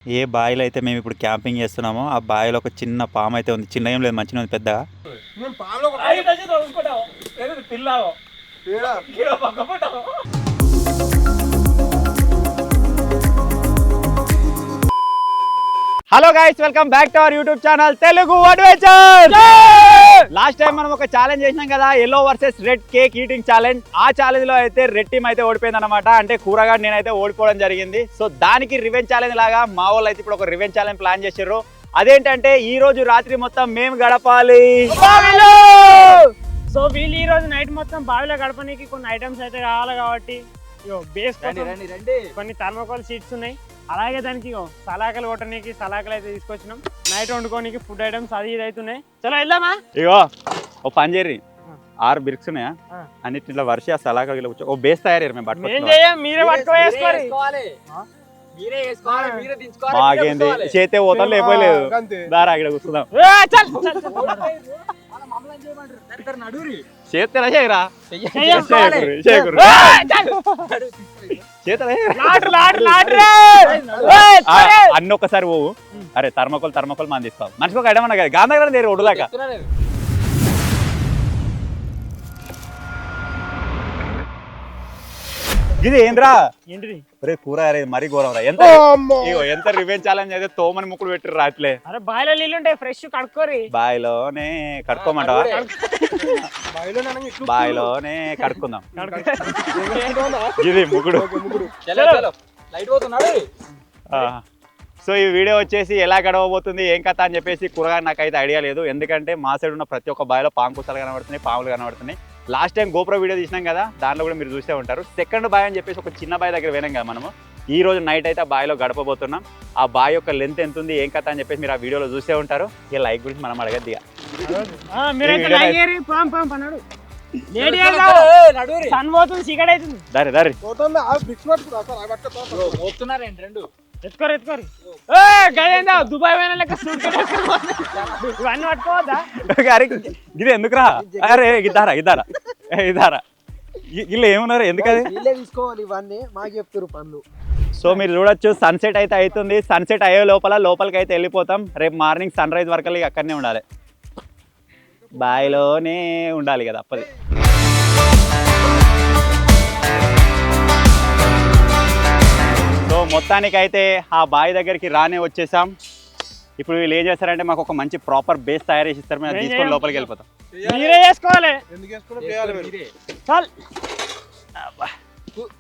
ఏ బావిలో అయితే మేము ఇప్పుడు క్యాంపింగ్ చేస్తున్నామో ఆ బావిలో ఒక చిన్న పాము అయితే ఉంది. చిన్న ఏం లేదు, మంచిగా ఉంది పెద్దగా. Hello guys, welcome back to our YouTube channel Telugu adventure. Last time మనం ఒక ఛాలెంజ్ చేసినాం కదా, yellow versus red cake eating challenge. ఆ ఛాలెంజ్ లో అయితే రెడ్ టీమ్ అయితే ఓడిపోయింది అనమాట. అంటే కూరగాడు నేనైతే ఓడిపోవడం జరిగింది. సో దానికి రివెంజ్ ఛాలెంజ్ లాగా మా వాళ్ళు అయితే ఇప్పుడు ఒక రివెంజ్ ఛాలెంజ్ ప్లాన్ చేసారు. అదేంటంటే ఈ రోజు రాత్రి మొత్తం మేము గడపాలి. సో వీళ్ళు ఈ రోజు నైట్ మొత్తం బావిలో గడపడానికి కొన్ని ఐటమ్స్ అయితే కావాలి కాబట్టి బేస్ కొన్ని థర్మోకాల్ సీట్స్ ఉన్నాయి. అలాగే దానికి సలాకలు కొట్టడానికి సలాకలు అయితే తీసుకొచ్చినాం. నైట్ వండుకోనికి ఫుడ్ ఐటమ్స్ అది ఇది అవుతున్నాయి. చలో వెళ్దామా? ఇగో ఓ పని చేయరి, 6 బ్రిక్స్ ఉన్నాయా అన్నిట్లో వర్ష సలాకలు ఓ బేస్ తయారు మేము మీరే పట్టుకోవాలి. మాకేంది చేతే పోతాం లేకపోలేదు. దారా ఇక్కడ కూర్చుందాం. చేతరా చేయరా అన్ని ఒక్కసారి పోవు. అరే థర్మకోల్ మనం తీసుకోవాలి. మనిషికి ఒక ఐటమ్ అన్నా కదా, గాంధీ దగ్గర ఒడుదాకా ఇది ఏంద్రా ఏంటిది? రే కూర మరీ ఘోరం రా. ఎంత రివెంజ్ ఛాలెంజ్ అయితే తోమని ముక్కులు పెట్టి రాట్లే. అరే బావిలో నీళ్ళు ఉంటాయి, ఫ్రెష్ కడుక్కోరి. బావిలోనే కడుక్కోమంటావా? బావిలోనే కడుక్కుందాం. ఇది ముగ్గుడు. సో ఈ వీడియో వచ్చేసి ఎలా గడవబోతుంది ఏం కథ అని చెప్పేసి కూరగాయ నాకైతే ఐడియా లేదు. ఎందుకంటే మా సైడ్ ఉన్న ప్రతి ఒక్క బావిలో పాంకుసాలు కనబడుతున్నాయి, పాములు కనబడుతున్నాయి. లాస్ట్ టైం గోప్రో వీడియో తీసినాం కదా, దాంట్లో కూడా మీరు చూసే ఉంటారు. సెకండ్ బావి అని చెప్పేసి ఒక చిన్న బావి దగ్గర పోయినాం కదా మనము. ఈ రోజు నైట్ అయితే ఆ బావిలో గడపబోతున్నాం. ఆ బావి యొక్క లెంత్ ఎంత ఉంది ఏం కథ అని చెప్పేసి మీరు ఆ వీడియోలో చూసే ఉంటారు. ఈ లైక్ గురించి మనం అడగద్ది. దుబాయ్ ఇవన్నీ పట్టుకోవద్దా? ఇది ఎందుకురా? అరే ఇద్దారా ఇల్లు ఏమున్నారు ఎందుకది తీసుకోవాలి, ఇవన్నీ మాకు చెప్తారు పనులు. సో మీరు చూడొచ్చు సన్సెట్ అయితే అవుతుంది. సన్సెట్ అయ్యే లోపలికి అయితే వెళ్ళిపోతాం. రేపు మార్నింగ్ సన్ రైజ్ వరకు అక్కడనే ఉండాలి, బావిలోనే ఉండాలి కదా అప్పది. సో మొత్తానికైతే ఆ బావి దగ్గరికి రానే వచ్చేసాం. ఇప్పుడు వీళ్ళు ఏం చేస్తారంటే మాకు ఒక మంచి ప్రాపర్ బేస్ తయారు చేసి ఇస్తారు. మేము తీసుకొని లోపలికి వెళ్ళిపోతాం. మీరే చేసుకోవాలి.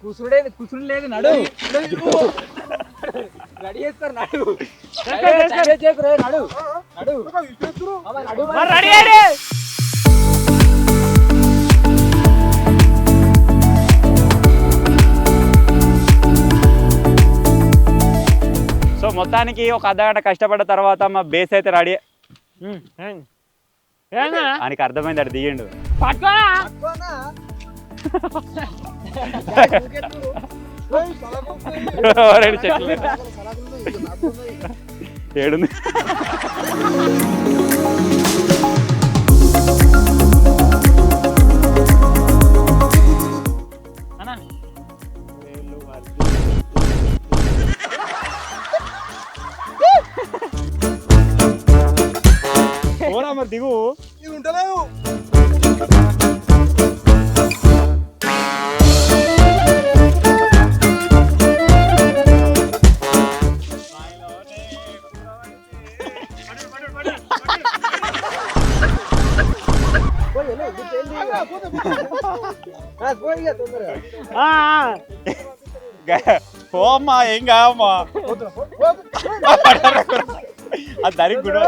కూసుడు లేదు, నడు రెడీ చేస్తారు. సో మొత్తానికి ఒక అర్ధగంట కష్టపడ్డ తర్వాత మా బేస్ అయితే రెడీ. ఆయనకి అర్థమైంది, అటు దిగిండు. ఏడుంది మరి దిగు. ఇవి ఉంటలేవు. పోమ్మా, ఏం కావమ్మా. అది దానికి కూడా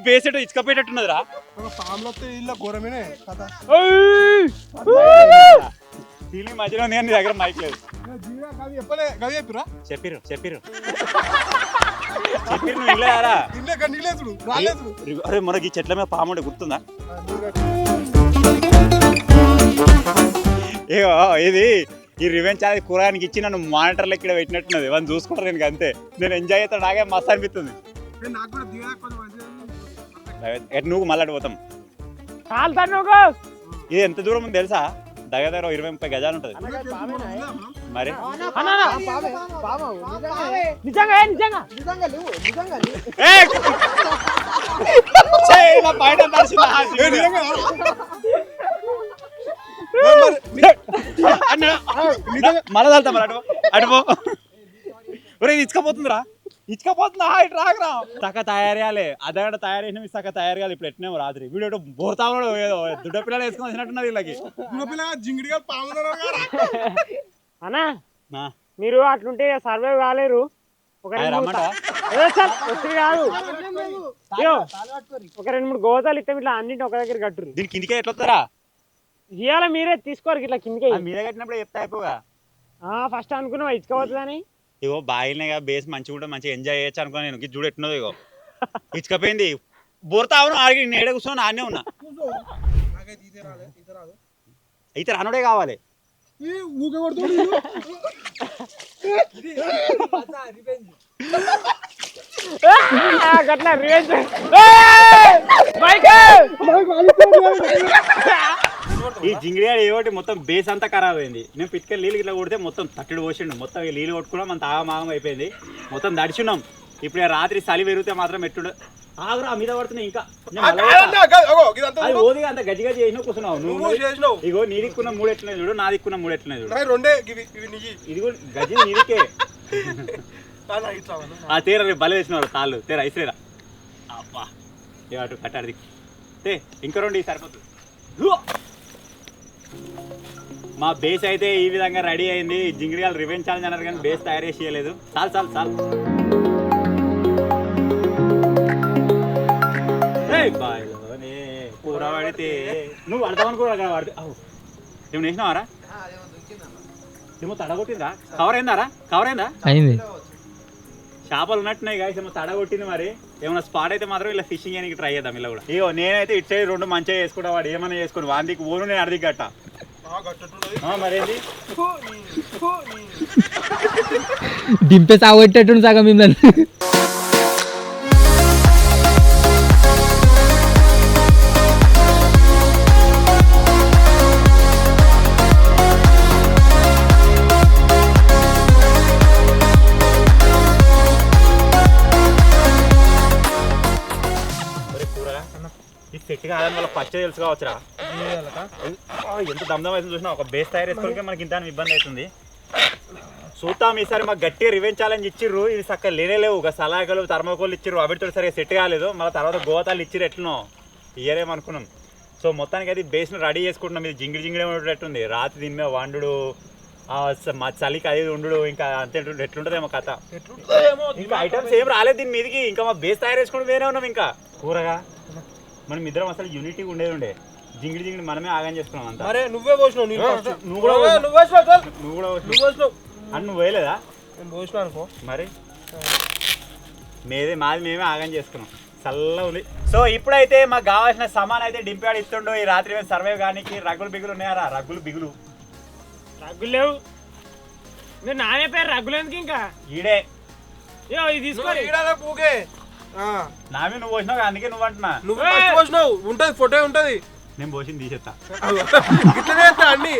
బేసెట్ ఇచ్చుకపోయేటట్టున్నదిరా. ఫీలింగ్ మధ్యలో నేను నీ దగ్గర మైక్ లేదు. చెప్పిరు అరే మనకి ఈ చెట్ల మీద పాము ఉండే గుర్తుందా? ఏవో ఇది ఈ రివెంజ్ ఛాలెంజ్ కూరగానికి ఇచ్చి నన్ను మానిటర్లు ఇక్కడ పెట్టినట్టున్నది. వాళ్ళు చూసుకుంటారు నేను అంతే. నేను ఎంజాయ్ చేస్తాను, నాకే మస్తు అనిపిస్తుంది. నువ్వు మళ్ళీ పోతాం. ఇది ఎంత దూరం ఉంది తెలుసా? దగ్గర 20-30 గజాలు ఉంటుంది మరి. నిజంగా నిజంగా బయట మళ్ళా వెళ్తా మరి అటుపో ఒరే ఇచ్చుకపోతుందిరా ఇచ్చుకపోతుందా ఇటు రాకరా సక్క తయారు అదగడ తయారు చేసిన సక్క తయారు కాదు ఇప్పుడు ఎట్టినేమో రాత్రి వీడు బోర్తా ఉన్నాడు ఏదో దుడ్డ పిల్లలు వేసుకొని వచ్చినట్టున్నది వీళ్ళకి అన్నా మీరు అట్లుంటే సర్వే కాలేరు ఒక కాదు ఒక 2-3 గోతాలు ఇస్తే ఇట్లా అన్నింటి ఒక దగ్గర కట్టురు దీనికి కిందికే ఎట్లా వస్తారా ఇవాళ మీరే తీసుకోరు ఇట్లా కిందికే మీరే కట్టినప్పుడు చెప్తా అయిపోగా ఫస్ట్ అనుకున్నావా ఇచ్చుకోవద్దని ఇగో బాయిలనే బేస్ మంచిగా కూడా మంచిగా ఎంజాయ్ చేయొచ్చు అనుకో నేను చూడు ఎట్టున్నదో ఇగో ఇచ్చుకపోయింది బోర్తా అవును ఆడికి నేడే కూర్చొని ఆడనే ఉన్నా అయితే రానుడే కావాలి ఈ జింగిడియాడు ఏమిటి మొత్తం బేస్ అంతా ఖరాబ్ అయింది నేను పిట్టుకెళ్ళి నీళ్ళు ఇట్లా కొడితే మొత్తం తట్టడి పోసిండు మొత్తం నీళ్ళు కొట్టుకున్నాం మన తాగమాగం అయిపోయింది మొత్తం దడిచున్నాం ఇప్పుడు రాత్రి చలి పెరిగితే మాత్రం ఎట్టుడు ఆగురా మీద పడుతున్నాయి ఇంకా ఓదిగా అంత గజ్జి గజ్జి చేసినా కూర్చున్నావు నువ్వు ఇగో నీ దిక్కున్న 3 ఎట్లున్నాయి చూడు నా దిక్కున్న 3 ఎట్లున్నాయి చూడు ఇది కూడా గజ్జి నీదికే ఆ తీర బల వేసినారు తాళ్ళు తీర ఐశ్వర్య అబ్బా అటు కట్టాడు దిక్కు ఇంకా 2 సరిపోతుంది మా బేస్ అయితే ఈ విధంగా రెడీ అయింది జింగిడియాలు రివెంజ్ ఛాలెంజ్ అన్నారు కానీ బేస్ తయారు చేసి చేయలేదు చాలు బాయ్లోనే కూర పడితే నువ్వు పడతావని కూర పడితే ఏమన్నా వేసినావారా ఏమో తడగొట్టిందా కవర్ అయిందా అయింది చేపలు ఉన్నట్టున్నాయి గాయస్ ఏమో తడగొట్టింది మరి ఏమైనా స్పాట్ అయితే మాత్రం ఇలా ఫిషింగ్ చేయడానికి ట్రై చేద్దాం ఇలా కూడా ఇగో నేనైతే ఇటు సైడ్ 2 మంచిగా వేసుకుంటా వాడు ఏమైనా చేసుకోండి వాందికి ఊరు నేను అడిగి గట్ట మరేంది దింపే సాగొట్టేట్టు సగం మిమ్మల్ని సెట్ కాదని వాళ్ళ పచ్చ తెలుసు కావచ్చురా ఎంత దమ్దం అయితే చూసినా ఒక బేస్ తయారు చేసుకోవడానికి మనకి ఇంత ఇబ్బంది అవుతుంది చూద్దాం ఈసారి మాకు గట్టిగా రివెంజ్ ఛాలెంజ్ ఇచ్చిర్రు ఇది చక్కగా లేనేలేవు ఒక సలాకలు థర్మోకోల్ ఇచ్చిర్రు అవిటితో సరిగా సెట్ కాలేదు మళ్ళీ తర్వాత గోతాలు ఇచ్చిర్రు ఎట్లనో ఇయ్యరేమనుకున్నాం సో మొత్తానికి అయితే బేస్ను రెడీ చేసుకుంటున్నాం ఇది జింగిడి ఉండేటట్టుంది రాత్రి దీని మీద వండు మా చలికి అది ఉండు ఇంకా అంతే ఎట్లుంటుందేమో కథ ఇంకా ఐటమ్స్ ఏం రాలేదు దీని మీదకి ఇంకా మా బేస్ తయారు చేసుకోవడం వేరే ఉన్నాం ఇంకా కూరగా మనం ఇద్దరం అసలు యూనిటీ ఉండే జింగిడి మనమే ఆగం చేసుకున్నాం అంతా నువ్వే పోసినావు నువ్వు కూడా అని నువ్వు వేయలేదా అనుకో మరి మాది మేమే ఆగం చేసుకున్నాం చల్ల ఉంది సో ఇప్పుడైతే మాకు కావాల్సిన సామాన్ అయితే డింపాడు ఇస్తుండో ఈ రాత్రి సర్వే కానీ రగ్గులు బిగులు ఉన్నాయారా రగ్గులు లేవు నానే పేరు రగ్గులు ఎందుకు ఇంకా ఈడే ఇది తీసుకోవాలి నామే నువ్వు పోసినావు అందుకే నువ్వు అంటున్నా నువ్వు పోసినావు ఉంటది ఫోటో ఉంటది నేను పోసింది తీసేస్తా ఇట్లనే చేస్తా అన్ని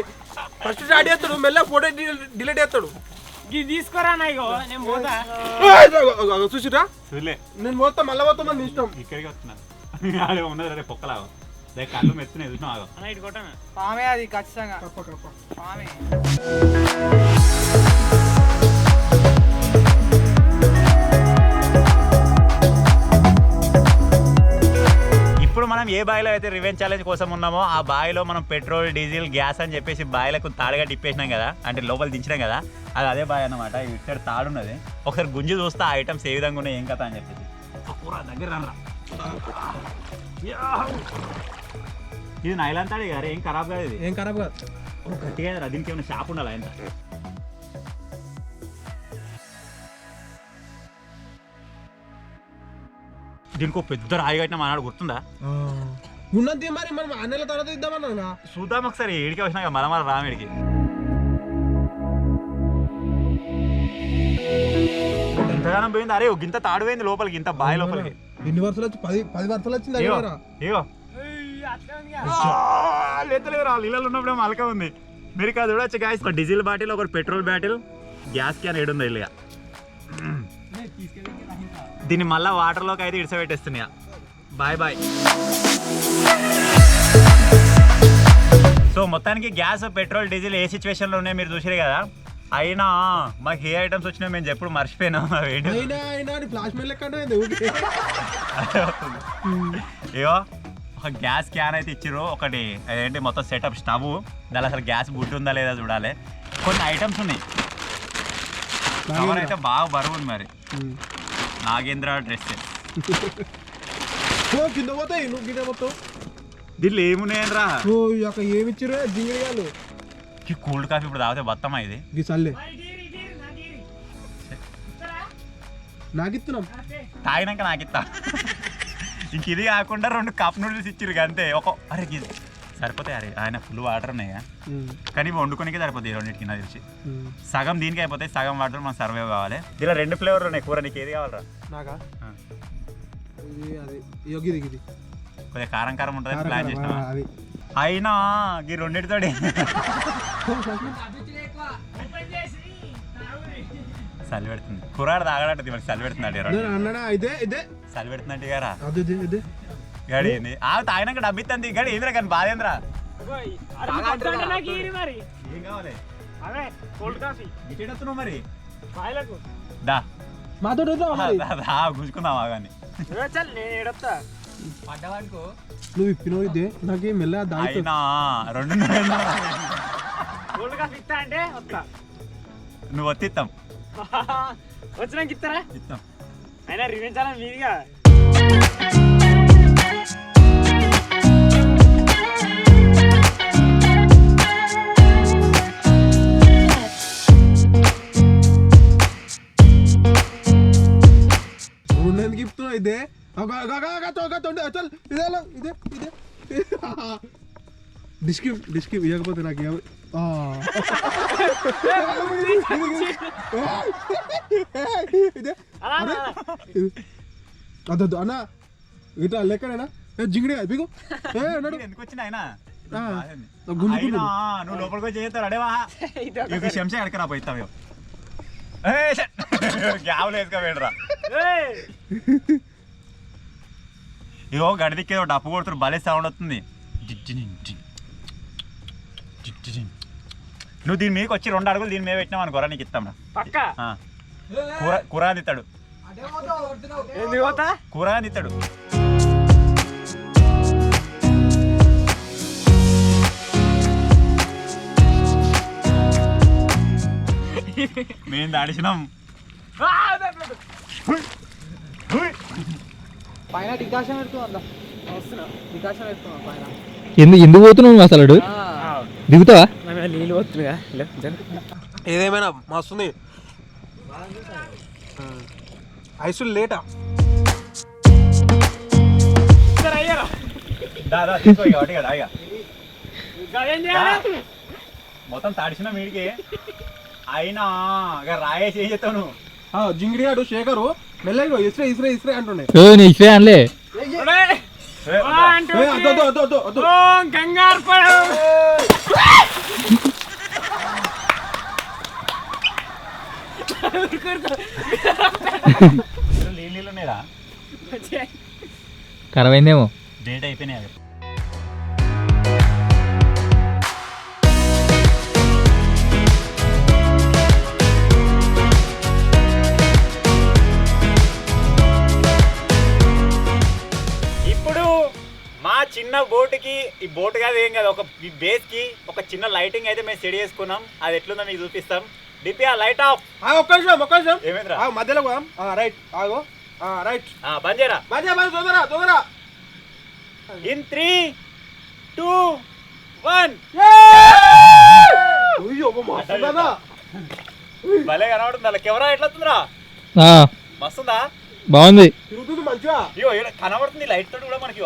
ఫస్ట్ స్టార్ట్ చేస్తాడు మెల్ల ఫోటో డిలీట్ చేస్తాడు ఇది తీసుకోరా నాయో నేను పోతా చూసిరా చూలే నేను పోతా మళ్ళీ పోతా మన ఇష్టం ఇక్కడికి వస్తున్నాను ఆడే ఉన్నది రే పొక్కలాగా కళ్ళు మెత్తున్నాయి చూసినా ఆగో అన్న ఇటు కొట్టనా పామే అది ఖచ్చితంగా పామే ఇప్పుడు మనం ఏ బాయిలో అయితే రివెంజ్ ఛాలెంజ్ కోసం ఉన్నామో ఆ బాయిలో మనం పెట్రోల్ డీజిల్ గ్యాస్ అని చెప్పేసి బాయిలకు తాడుగా తిప్పేసినాం కదా అంటే లోపల దించినాం కదా అది అదే బాయ్ అన్నమాట ఇక్కడ తాడున్నది ఒకసారి గుంజి చూస్తే ఆ ఐటమ్స్ ఏ విధంగా ఉన్నాయి ఏం కథ అని చెప్పేసి దగ్గర రా ఇది నైలాన్ తాడే కదా ఏం ఖరాబ్ కాదు ఇది ఏం ఖరాబ్ కాదు గట్టిగా దీనికి ఏమైనా షాప్ ఉండాలి ఎంత దీనికి పెద్ద రాయి కట్టిన మానాడు గుర్తుందా ఉన్నది మరి మనం ఆ నెల తర్వాత ఇద్దామన్నా చూద్దాం ఒకసారి ఏడికి వచ్చినా మన రామిడికి ఇంతగానం పోయింది అరే ఇంత తాడు పోయింది లోపలికి ఇంత బావి లోపలికి ఎన్ని వర్షాలు వచ్చి 10 వర్షాలు వచ్చింది ఇగో లేదు రా నీళ్ళలో ఉన్నప్పుడు మలక ఉంది. మీరు ఇక్కడ చూడొచ్చు గాయస్, ఒక డీజిల్ బాటిల్, ఒక పెట్రోల్ బాటిల్, గ్యాస్ క్యాన్ ఏడుంది ఇల్లుగా. దీన్ని మళ్ళీ వాటర్లోకి అయితే ఇడిసబెట్టేస్తున్నాయా. Bye bye. సో మొత్తానికి గ్యాస్, పెట్రోల్, డీజిల్ ఏ సిచ్యువేషన్లో ఉన్నాయి మీరు చూసారు కదా. అయినా మాకు ఏ ఐటమ్స్ వచ్చినాయో మేము ఎప్పుడు మర్చిపోయినాం. ఏవో ఒక గ్యాస్ క్యాన్ అయితే ఇచ్చిర్రు, ఒకటి అదేంటి మొత్తం సెటప్ స్టవ్, దాని అసలు గ్యాస్ బుడ్డు ఉందా లేదా చూడాలి. కొన్ని ఐటమ్స్ ఉన్నాయి. కవర్ అయితే బాగా బరువు ఉంది. మరి నాగేంద్ర డ్రెస్ కింద పోతాయి, నువ్వు కింద పోతావు. దీంట్లో ఏమున్నాయనరా? ఏమిచ్చిర్రు జింగిడియాలు. కోల్డ్ కాఫీ ఇప్పుడు తాగితే బత్తమా ఇది? సల్లే నాకిస్తున్నాం, తాగినాక నాకిస్తా. ఇంక ఇది కాకుండా 2 కప్ నూడిల్స్ ఇచ్చిర్రు అంతే. అరే సరిపోతాయి. అరే ఆయన ఫుల్ వాటర్ ఉన్నాయా, కానీ వండుకోనికే సరిపోతాయి రెండింటికి. నాకు తెలిసి సగం దీనికి అయిపోతాయి, సగం వాటర్ మనం సర్వైవ్ కావాలి. ఇలా 2 ఫ్లేవర్లు ఉన్నాయి. కూర నీకు ఏది కావాలరా? నాకా కొద్దిగా కారం కారం ఉంటుంది ప్లాన్ చేసినా. అయినా ఈ రెండింటితో చలి పెడుతుంది. కూరాడు తాగడంటే మనకి చలి పెడుతుంది. చలి పెడుతుందంటే గారా గడి ఏంది తాగినాక డబ్బిస్తుంది. గడి ఏంద్రా కానీ బాధేంద్రా? ఏం కావాలి? ఇచ్చేటస్తున్నావు మరి దా గుంజుకుందాం ఆగాని. నువ్వు ఇప్పినవు ఇదే నాకు మెల్ల అయినా 2 నువ్వు వత్తిస్తాం వచ్చినాక ఇస్తారా? ఇస్తాం. అయినా రివెంచాలా మీదిగా. ఎందుకు ఇస్తున్నావు ఇదే? ఇదే డిస్కి ఇవ్వకపోతే నాకు అదొద్దు అన్న. ఇట్లా లెక్కనేనా జింగిడి బిగు ఎందుకు వచ్చిన ఆయన నువ్వు లోపలికి వచ్చి చేస్తావు. అడేవా శంసే అడకరా పోయిస్తావు. గ్యావులు వేసుకోవేడరా. ఇగో గడిదిక్కేదో డప్పు కొడుతురు, భలే సౌండ్ వస్తుంది. నువ్వు దీని మీదకి వచ్చి 2 అడుగులు దీని మీద పెట్టినావు అనుకోరా, నీకు ఇస్తాం. కూర తిత్తాడు, కూర తిత్తాడు. మేము దాడిసినాం. పైన డికాషన్ పెడుతున్నా, వస్తున్నా డికాషన్ పెడుతున్నా పైన. ఎందుకు పోతున్నావు అసలు? దిగుతావా? నీళ్ళు పోతుందిగా. ఏదేమైనా మస్తుంది. ఐసు లేటా మొత్తం తడిసిన మీడికి. అయినా రాయేసి ఏం చెప్తావు నువ్వు? జింగిడియాడు శేఖరు మెల్లగా ఇస్రే ఇస్రే ఇస్రే అంటుండే. ఇస్రే అనలే. కంగారు పడు. నీళ్ళు ఉన్నాయిరా, కరవైందేమో. డేట్ అయిపోయినాయి. ఇప్పుడు మా చిన్న బోటుకి, ఈ బోటు కాదు ఏం కాదు, ఒక ఈ బేస్కి ఒక చిన్న లైటింగ్ అయితే మేము సెట్ చేసుకున్నాం. అది ఎట్లుందో మీకు చూపిస్తాం. డిపి ఆ లైట్ ఆఫ్. ఒక్క నిమిషం ఏమైందిరా? మధ్యలో రైట్ ఆగో. రైట్ బంద్ చేయరా. తొందర ఇన్ 3, 2, 1. భలే కనబడుతుంది. అలా కెమెరా ఎట్లా వస్తుందిరా? మస్తుందా? బాగుంది, తిరుగుతుంది మంచిగా. కనబడుతుంది లైట్ తోటి కూడా మనకి.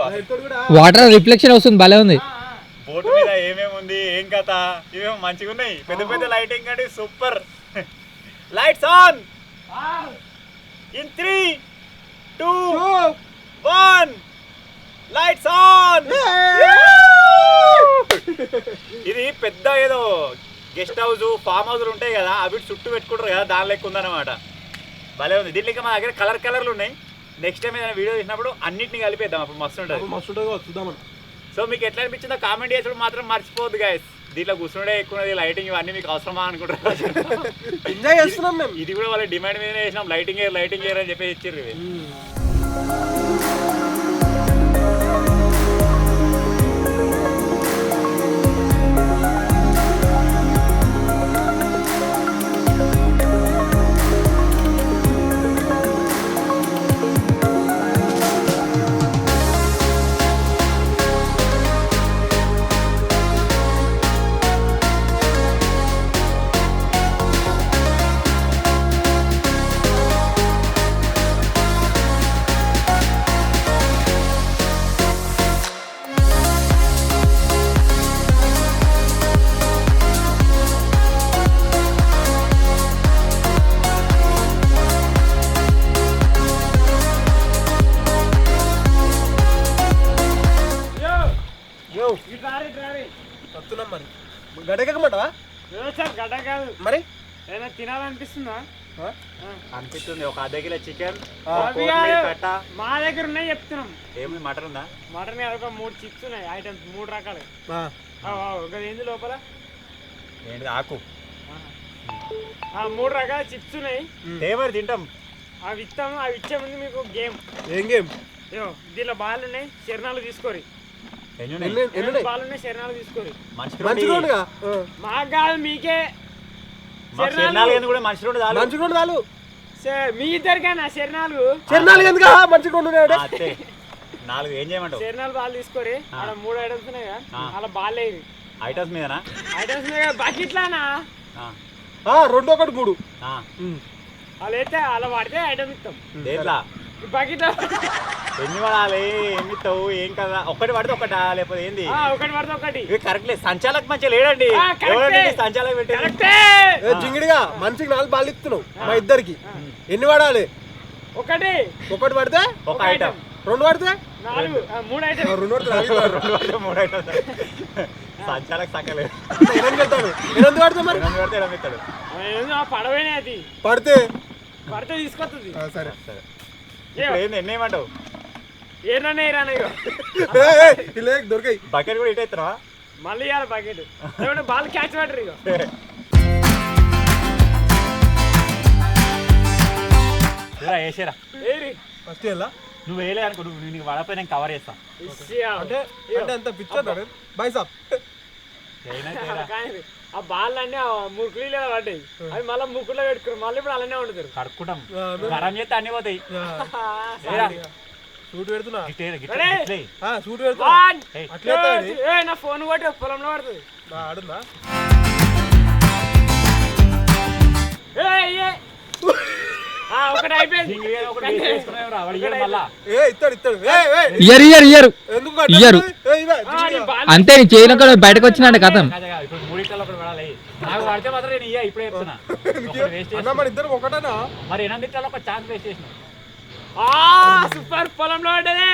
వాటర్ రిఫ్లెక్షన్ వస్తుంది, భలే ఉంది. బోట్ మీద ఏమేమి ఉంది, ఏం కథ, ఇవేమో మంచిగా ఉన్నాయి. పెద్ద పెద్ద లైటింగ్ అంటే super. Lights on. In 3, 2, 1. Lights on. ఇది పెద్ద ఏదో గెస్ట్ హౌస్ ఫామ్ హౌస్ ఉంటాయి కదా అవి చుట్టూ పెట్టుకుంటారు కదా దాని లెక్క ఉందన్నమాట. భలే ఉంది. దీంట్లో మా దగ్గర కలర్లు ఉన్నాయి. నెక్స్ట్ టైం ఏదైనా వీడియో తీసినప్పుడు అన్నింటినీ కలిపేద్దాం, అప్పుడు మస్తు ఉంటుంది. చూద్దామని. సో మీకు ఎట్లా అనిపించిందో కామెంట్ చేసడం మాత్రం మర్చిపోవద్దు గైస్. దీంట్లో కూర్చుండే ఎక్కువ లైటింగ్ ఇవన్నీ మీకు అవసరమా అనుకుంటారు. ఎంజాయ్ చేస్తున్నాం మేము. ఇది కూడా వాళ్ళ డిమాండ్ మీదనే చేసినాం. లైటింగ్ ఇయర్ అని చెప్పేసి ఇచ్చారు ఇవి. వస్తున్నాం మరి. గడకమంటావా గడ్డ కాదు మరి? ఏదైనా తినాలనిపిస్తుందా? అనిపిస్తుంది. ఒక అర్ధ కిలో చికెన్ కట్ట మా దగ్గర ఉన్నాయి చెప్తున్నాం. ఏమి మటన్ ఉందా? మటన్ ఒక 3 చిప్స్ ఉన్నాయి ఐటమ్స్ 3 రకాలు. ఒక ఏంది లోపల ఏంటి ఆకు 3 రకాల చిప్స్ ఉన్నాయి. ఫేవర్ తింటాం. అవి ఇస్తాము. అవి ఇచ్చే ముందు మీకు గేమ్. ఏం గేమ్? దీనిలో బాల్ ఉన్నాయి, శరణాలు తీసుకోరి. బాల్ ఉన్నాయి, శరణాలు తీసుకోరి. మంచిగా మాకు కాదు మీకే. మంచిగా చాలు. మీ ఇద్దరికైనా శరణాలు ఎందుకు మంచిగా అంతే. 4 ఏం చేయమంటావు? శరణాలు బాల్ తీసుకోరి. అక్కడ 3 ఐటమ్స్ ఉన్నాయి కదా, అలా బాల్ వేయరు. ఐటమ్స్ మీదనా? ఐటమ్స్ మీద బకెట్లానా 2 1 3 అలా అయితే అలా వాడితే ఐటమ్ ఇస్తాం. దేంట్లా బకెట్ ఎన్ని పడాలి, ఎన్ని ఇస్తావు, ఏం కదా? ఒకటి పడితే ఒకటా లేకపోతే ఏంది? ఒకటి పడితే ఒకటి. ఇవి కరెక్ట్ లేదు. సంచాలక్ మంచిగా లేడండి. సంచాలక్ పెట్టి జింగిడిగా మనిషికి 4 బాల్ ఇస్తున్నావు మా ఇద్దరికి. ఎన్ని పడాలి? ఒకటి పడితే ఒక ఐటమ్. 2 పడితే 4 3 ఐటమ్. 2 పడితే 3 ఐటమ్. సంచాలక్ సక్కలేదు. 8 పడితే మరి 8 పడితే ఎడం ఇస్తాడు. పడవేనే అది. పడితే తీసుకొస్తుంది. సరే ఏంది ఎన్ని ఏమంటావు? ఏరనే దొరికాయి. బకెట్ కూడా ఇటు అవుతున్నావా? మళ్ళీ ఇవ్వాలి బకెట్. బాల్ క్యాచ్ పట్టరు ఇక. వేసేరా ఫస్ట్ ఎలా నువ్వు వేయలే అనుకో, నువ్వు నీకు పడపోయి నేను కవర్ చేస్తా. అంటే అంత పిచ్చర్ బాయ్ సాబ్. ఆ బాల్ అన్ని ముక్కులు పడ్డాయి. అవి మళ్ళీ ముక్కులో పెట్టుకున్నారు. మళ్ళీ ఇప్పుడు అలానే వండుతారు. కడుక్కుంటాం. గరం చేస్తే అన్ని పోతాయి. షూట్ పెడుతున్నా. షూట్ నా ఫోన్ కొట్టి పొలంలో పడుతుంది. ఆడుందా? ఒకటి అయిపోయింది. ఇయ్యరు అంతే. నీ చేయడం కూడా బయటకు వచ్చినా కథం. ఇద్దరు ఒకటేనా? మరి 8 ఒక ఛాన్స్ వేస్ట్ చేసిన. సూపర్ పొలంలో పడ్డది.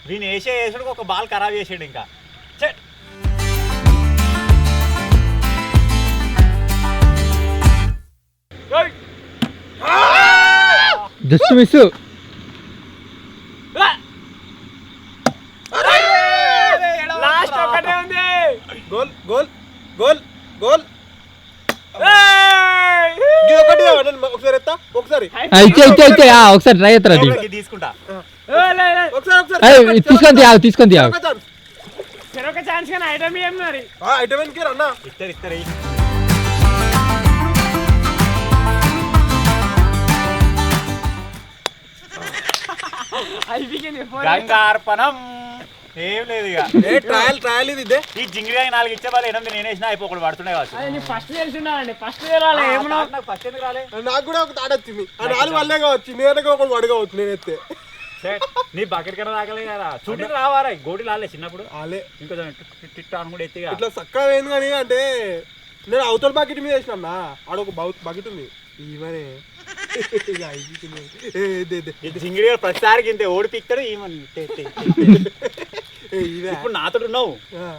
వీని వేసాడు ఒక బాల్ ఖరాబ్ చేసాడు. ఇంకా జస్ట్ మిస్. లాస్ట్ ఒకటే ఉంది. Goal goal goal goal. ఒకసారి ఎత్తా ఒకసారి ఒకసారి ట్రై చేస్తారా? తీసుకుంటా. తీసుకొని ఒక ఛాన్స్ కానీ ఐటమ్ ఏం మరి? ఐటమ్ అన్న ఇస్తారు. గంగార్పణం ఏం లేదు. ఇక ట్రయల్ ఇది. ఈ జింగిగా 4 ఇచ్చే వాళ్ళు 8 నేనేసిన అయిపోయి పడుతుండే కావచ్చు. ఫస్ట్ తెలిసిండే ఫస్ట్ ఫస్ట్ ఎందుకు రాలే? నాకు కూడా ఒక తాడ వచ్చింది. ఆ 4 వల్లే కావచ్చు. నేను ఒకటి పడగవచ్చు. నేనైతే నీ బకెట్ కన్నా రాగలే కదా. చూడండి రావారా గోటి లాలే చిన్నప్పుడు. ఆలే ఇంకొంచెం అనుకుంటే ఎత్తిగా ఇట్లా చక్కగా ఏంది కానీ అంటే నేను అవతల బకెట్ మీద వేసిన ఆడ ఒక బకెట్ ఉంది. ఇవరే సింగిడి ప్రతిసారికి ఇంతే ఓడి పిక్తాడు ఏమని ఇప్పుడు నాతో ఉన్నావు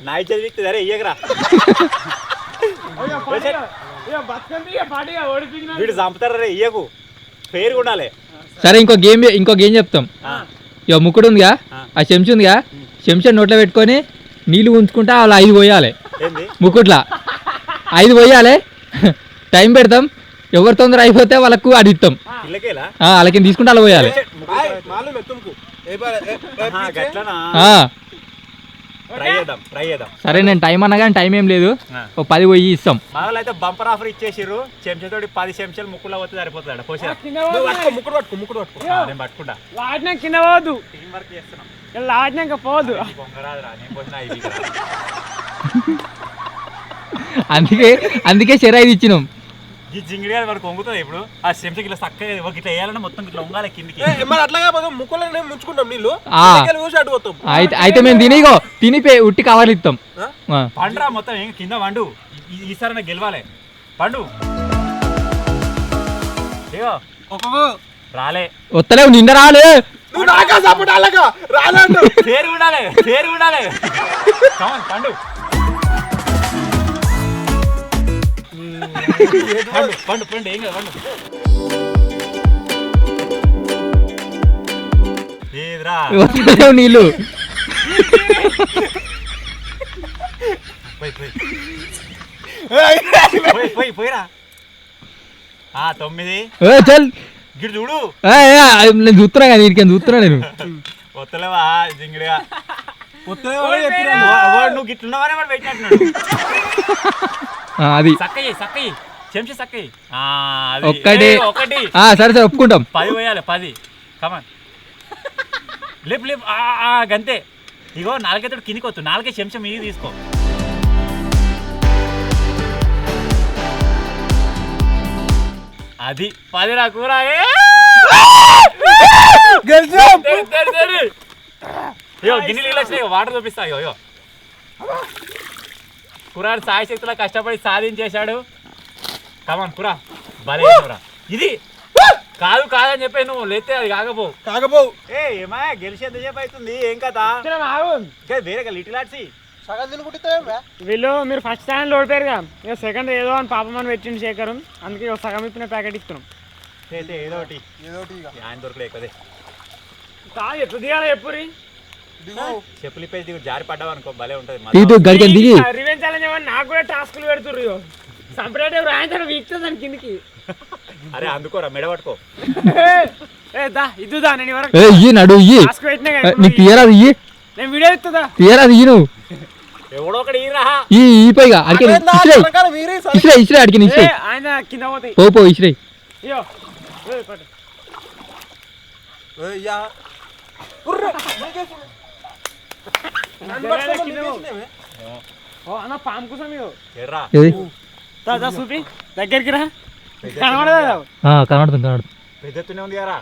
నా ఇచ్చేది పిక్తుంది అరే ఇయ్యకరా వీడు చంపుతారా రే ఇయ్యకు పేరు ఉండాలి. సరే ఇంకో గేమ్ చెప్తాం. ఇక ముక్కుడు ఉందిగా, ఆ చెంచా ఉందిగా, చెంచా నోట్లో పెట్టుకొని నీళ్ళు ఉంచుకుంటా అలా 5 పోయాలి. ముక్కుట్లా 5 పోయాలి. టైం పెడతాం, ఎవరు తొందర అయిపోతే వాళ్ళకు అడిగిస్తాం. వాళ్ళకి తీసుకుంటే అలా పోయాలి. సరే నేను టైం అన్నా కానీ టైం ఏం లేదు, 10 పోయి ఇస్తాం. అయితే బంపర్ ఆఫర్ ఇచ్చేసిర్రు, చెంచాతోటి 10 చెంచాలు ముక్కులో పోతే సరిపోతుంది. పట్టుకుంటా లాడినా కింద పోదు, టీం వర్క్ చేస్తున్నాం. లాడినాక పోదు. అందుకే చెరాయి ఇచ్చినాం. ఈ జింగిడి గారు మనకు వంగుతుంది. ఇప్పుడు ఆ చెంచకి ఇట్లా చక్కగా ఇట్లా వేయాలంటే మొత్తం ఇట్లా వంగాలి కిందికి. అట్లాగా ముక్కలో ముంచుకుంటాం నీళ్ళు. అయితే మేము తిని ఉట్టి కవర్లు ఇస్తాం. పండురా మొత్తం ఏం కింద వండు. ఈసారి నాకు గెలవాలి. పండు రాలే వస్తలేవు, నిండా రాలే. పేరు ఉండాలి, పేరు ఉండాలి. పండు పండు పండు ఏం కదా పండు. వస్తలేవు నీళ్ళు. పోయిరా 9 చల్ గిడు చూడు. నేను చూస్తున్నా కానీ వీరికి చూస్తున్నా నేను. వస్తలేవా జింగిడిగా, నువ్వు గిట్లున్నావనే వాడు పెట్టినట్టున్నాడు. అది సక్కయ్యి చెంచా సక్కయ్యి ఒకటి. సరే ఒప్పుకుంటాం. 10 పోయాలి. 10 కమాన్ లేపు లేపు గంతే. ఇగో నాలుగైతే కిందికి వద్దు, 4 చెంచా మీది తీసుకో. అది 10 రా కూర. గిన్నె నీళ్ళు వచ్చినాయి, వాటర్ చూపిస్తా. అయ్యో కురాడు సాయి శక్తిలో కష్టపడి సాధించేశాడు. కమాన్ కురా భలే ఇది కాదు కాదని చెప్పి నువ్వు లేతే అది కాకపోవు. ఏమా గెలిచి ఎంతసేపు అవుతుంది, ఏం కదా వేరే లిటిల్ ఆర్ట్స్ వీళ్ళు మీరు ఫస్ట్ స్టాండ్ ఓడిపోయారుగా, ఇక సెకండ్ ఏదో అని పాపం అని పెట్టిండు శేఖర్, అందుకే సగం ఇప్పిన ప్యాకెట్ ఇస్తున్నాం. ఏదో ఒకటి ఆయన దొరకలే ఎక్కువదే. కాదు ఎప్పుడు దిగాలి ఎప్పుడు చెప్పులు ఇప్పేసి దిగు, జారి పడ్డావు అనుకో భలే ఉంటది. రివెంజ్ ఛాలెంజ్ నాకు కూడా టాస్కులు పెడుతుర్రు. సంపరేటివ్ రాయించాడు వీక్తుంది దాని కిందికి. అరే అందుకోరా మెడ పట్టుకో. ఇద్దుదా నేను తీయరాదు, నేను వీడియో ఇస్తుందా తీయరాదు ఇయ్యి. నువ్వు ఎవడో ఒకటి ఈ పైగా ఇసిరే అడిగి ఆయన కింద పోతాయి. పో ఇసిరే. అన్న పాము కోసం చూపి దగ్గరికి రా. కనబడుతుంది పెద్దనే ఉంది కదా,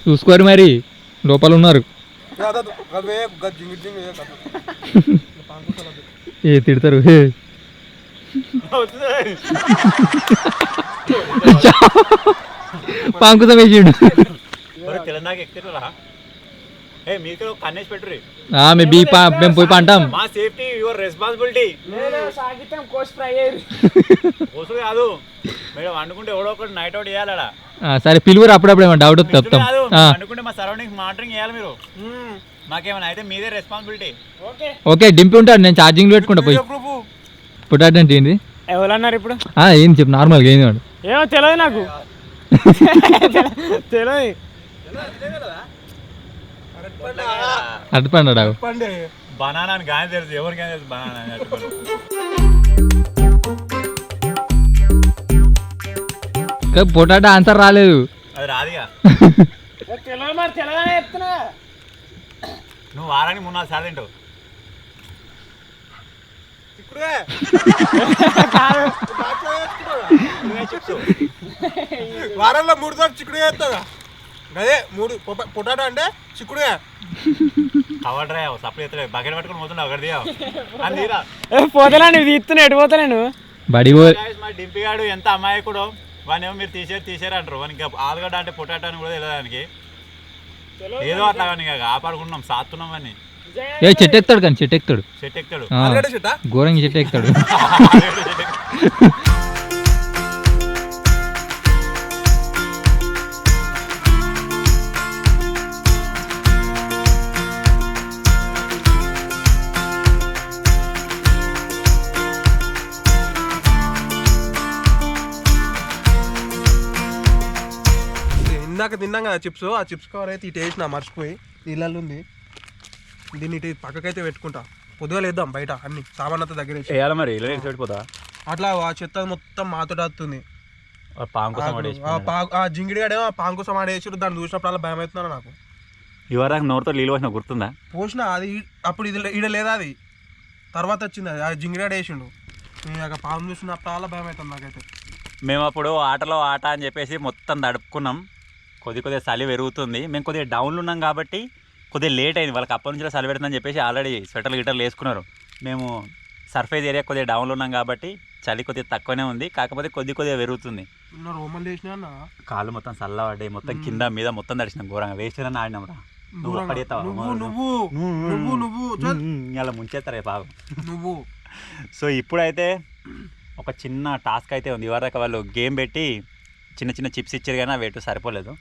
చూసుకోరు మరి లోపల ఉన్నారు. తిడతారు. పాంకుసం వేసిండు. తెలంగాణ ఎక్కుతారా మీకు కన్నేసి పెట్టుర్రి. మేము పోయి పంటాం. మా సేఫ్టీ యువర్ రెస్పాన్సిబిలిటీ. కోసు కాదు మేడం, వండుకుంటే ఎవడో ఒకటి నైట్ అవుట్ చేయాలడా. సరే పిలువురు, అప్పుడప్పుడు ఏమైనా డౌట్ వస్తే చెప్తాం. వండుకుంటే మా సరౌండింగ్స్ మానిటరింగ్ చేయాలి మీరు. మాకేమైనా అయితే మీదే రెస్పాన్సిబిలిటీ. ఓకే డింపి ఉంటాడు, నేను ఛార్జింగ్ పెట్టుకుంటా పోయి. పుట్టాడు అంటే ఏంది ఎవరన్నారు ఇప్పుడు? ఏం చెప్పు నార్మల్గా ఏంది వాడు. ఏమో తెలియదు నాకు, తెలియదు. అట్టుపండు బనానా అని గాని తెలుసు, ఎవరికైనా తెలుసు బనానా అని. పొటాటో ఆన్సర్ రాలేదు, అది రాదుగా. తెలియదు మరి తెలియదని చెప్తున్నా. నువ్వు వారానికి 3-4 సార్లు తింటావు. వారంలో 3 సార్లు చిక్కుడు వేస్తావా? అదే 3 పొటాటో అంటే చిక్కుడుగా కవర్డ్రా సప్లై ఎత్తలే, బకెట్ పట్టుకుని పోతుండే ఒకటి పోతలేను, ఇది ఇస్తున్నా ఎటు పోతలేను. బడి మా డింపిగాడు ఎంత అమాయకుడో వానేమో మీరు తీసారు అంటారు వానికి ఆలుగడ్డ అంటే పొటాటో అని కూడా తెలియడానికి ఏదో అట్లా కానీ కాపాడుకుంటున్నాం సాత్తున్నాం అని ఏ చెట్టు ఎక్కుతాడు కానీ చెట్టు ఎక్కుతాడు చెట్టు ఎక్కుతాడు ఘోరంగా చెట్టు ఎక్కుతాడు ఇందాక తిన్నాం కదా చిప్స్, ఆ చిప్స్ కవర్ అయితే ఇటు వేసిన మర్చిపోయి నీళ్ళల్లో ఉంది. దీన్ని ఇటు పక్కకైతే పెట్టుకుంటా, పొద్దుగా లేద్దాం బయట అన్ని సామాన్ అంతా దగ్గర వేయాలి మరి ఇలా చెడిపోతా అట్లా ఆ చెత్త మొత్తం మాతో వస్తుంది. పాము ఆ జింగిడిగాడేమో ఆ పాము కోసం ఆడేసారు, దాన్ని చూసినప్పుడు భయం అవుతున్నా నాకు. ఇవరకు నోరుతో నీళ్ళు పోసిన గుర్తుందా? పోసిన అది అప్పుడు ఇది ఈడ లేదా, అది తర్వాత వచ్చింది. అది ఆ జింగిడిగాడు వేసిండు, నేను పాము చూసినప్పుడు భయం అవుతుంది నాకైతే. మేము అప్పుడు ఆటలో ఆట అని చెప్పేసి మొత్తం దడుపుకున్నాం. కొద్దిగా చలి పెరుగుతుంది, మేము కొద్దిగా డౌన్లో ఉన్నాం కాబట్టి కొద్దిగా లేట్ అయింది. వాళ్ళకి అప్పటి నుంచి చలి పెడుతుందని చెప్పేసి ఆల్రెడీ స్వెటర్లు గిటర్లు వేసుకున్నారు. మేము సర్ఫేస్ ఏరియా కొద్దిగా డౌన్లో ఉన్నాం కాబట్టి చలి కొద్దిగా తక్కువనే ఉంది, కాకపోతే కొద్దిగా పెరుగుతుంది. కాళ్ళు మొత్తం చల్లబడ్డాయి, మొత్తం కింద మీద మొత్తం తడిచినాం ఘోరంగా. వేస్ట్ అని ఆడినాం రా. అలా ముంచేస్తారే బాగా నువ్వు. సో ఇప్పుడైతే ఒక చిన్న టాస్క్ అయితే ఉంది. ఇవరకు వాళ్ళు గేమ్ పెట్టి చిన్న చిన్న చిప్స్ ఇచ్చారు కానీ అవి ఎటు సరిపోలేదు.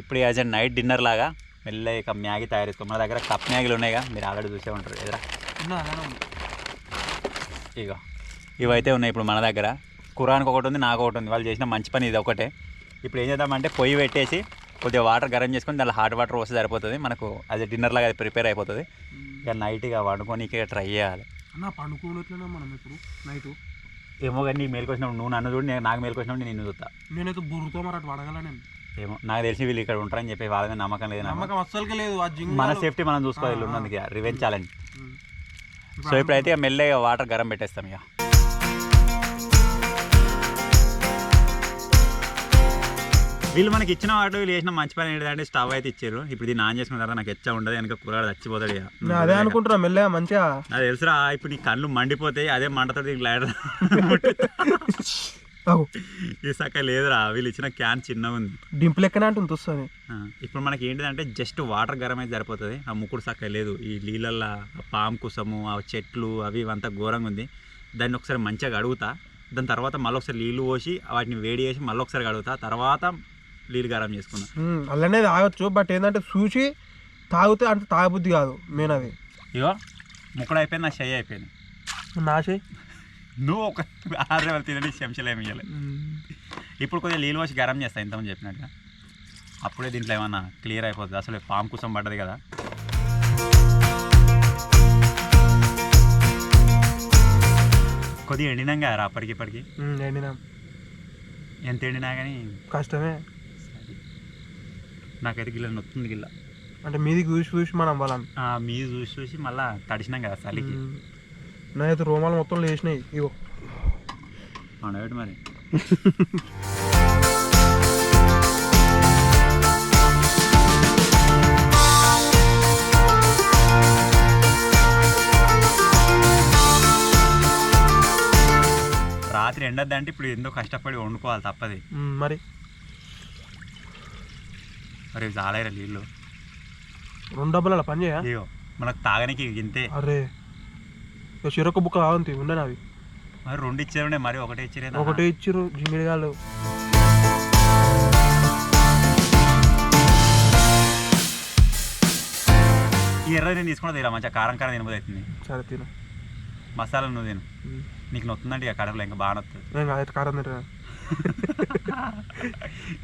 ఇప్పుడు యాజ్ అ నైట్ డిన్నర్ లాగా మెల్ల ఇక మ్యాగీ తయారు చేసుకో. మన దగ్గర కప్ మ్యాగీలు ఉన్నాయిగా, మీరు ఆల్రెడీ చూసే ఉంటారు ఎదురా. ఇక ఇవైతే ఉన్నాయి ఇప్పుడు మన దగ్గర. కురానికి ఒకటి ఉంది, నాకు ఒకటి ఉంది. వాళ్ళు చేసిన మంచి పని ఇది ఒకటే. ఇప్పుడు ఏం చేద్దామంటే పొయ్యి పెట్టేసి కొద్దిగా వాటర్ గరం చేసుకొని దానిలో హాట్ వాటర్ వస్తే సరిపోతుంది. మనకు యాజ్ అ డిన్నర్ లాగా అది ప్రిపేర్ అయిపోతుంది. ఇక నైట్ ఇక వండుకొని ఇక ట్రై చేయాలి. పండుకోవట్లేనా మనం ఇప్పుడు నైట్? ఏమో కానీ నీకు మేలుకు వచ్చినప్పుడు నువ్వు నన్ను చూడు, నేను నాకు మేలుకు వచ్చినప్పుడు నేను నిన్ను చూస్తా. నేనైతే బుర్రతో మరి అటు పడగల. నేను ఏమో నాకు తెలిసి వీళ్ళు ఇక్కడ ఉంటారని చెప్పి వాళ్ళ మీద నమ్మకం లేదు. నమ్మకం అస్సలుకి లేదు. మన సేఫ్టీ మనం చూసుకోవాలి ఉన్నందుకు రివెంజ్ ఛాలెంజ్. సో ఇప్పుడైతే ఇక మెల్లగా వాటర్ గరం పెట్టేస్తాం. ఇక వీళ్ళు మనకి ఇచ్చిన వాటర్ వీళ్ళు చేసిన మంచి పని ఏంటంటే స్టవ్ అయితే ఇచ్చారు. ఇప్పుడు దీన్ని ఆన్ చేసుకున్న తర్వాత నాకు ఎచ్చా ఉండదు, వెనక కూర చచ్చిపోతాడు. ఇక అదే అనుకుంటున్నా మెల్లగా మంచిగా. అది తెలుసురా, ఇప్పుడు నీ కళ్ళు మండిపోతాయి, అదే మంటతో గ్లైడర్ ఈ సక్క లేదురా. వీళ్ళు ఇచ్చిన క్యాన్ చిన్నగా ఉంది, డింపుల్ ఎక్కనే అంటుంది వస్తుంది. ఇప్పుడు మనకి ఏంటిదంటే జస్ట్ వాటర్ గరం అయితే సరిపోతుంది. ఆ ముక్కుడు సక్క లేదు. ఈ నీళ్ళల్లో పాము కుసము, ఆ చెట్లు అవి ఇవంతా ఘోరంగా ఉంది. దాన్ని ఒకసారి మంచిగా కడుగుతా, దాని తర్వాత మళ్ళీ ఒకసారి నీళ్ళు పోసి వాటిని వేడి చేసి మళ్ళీ ఒకసారి కడుగుతా, తర్వాత నీళ్ళు గరం చేసుకున్నా. అలానే తాగొచ్చు, బట్ ఏంటంటే చూసి తాగితే అంటే తాగబుద్ధి కాదు మెయిన్. అది ఇగో ముక్కుడు అయిపోయింది, నా చెయ్యి అయిపోయింది. నా చెయ్యి నువ్వు ఒక 6 రోజులు తినని చెంచలు ఏమి ఇవ్వాలి. ఇప్పుడు కొద్దిగా నీళ్ళు పోసి గరం చేస్తా ఇంతమంది చెప్పినట్టుగా. అప్పుడే దీంట్లో ఏమన్నా క్లియర్ అయిపోతుంది. అసలు పాము కోసం పడ్డది కదా. కొద్దిగా ఎండినాం రా అప్పటికిప్పటికి. ఎండినాం, ఎంత ఎండినా కానీ కష్టమే. నాకైతే గిల్ల నొత్తుంది. గిల్ల అంటే మీది చూసి చూసి మనం వాళ్ళం మీది చూసి చూసి మళ్ళీ తడిచినాం కదా చలికి. నాకైతే రోమాలు మొత్తం లేచినాయి. ఇగో అవునవేటి మరి. రాత్రి ఎండద్దంటే ఇప్పుడు ఎంతో కష్టపడి వండుకోవాలి తప్పది మరి. మరి చాలా నీళ్ళు 2 డబ్బాల పని చేయ. అయ్యో మనకు తాగనికి ఇంతే. అరే చిరొక్క బుక్క కావంతి ఉండేనా అవి. మరి 2 ఇచ్చారు, మరి ఒకటే ఇచ్చారు. ఒకటే ఇచ్చారు జింగిడిగాళ్ళు. ఈ ఎర్ర నేను తీసుకున్నది ఇలా మంచిగా కారం కారం తినబోదు అవుతుంది. సరే తిను, మసాలా నువ్వు తిను. నీకు నొత్తుందంటే ఇక కడుపులో ఇంకా బాగా నొస్తుంది. నేను కారం తింటా.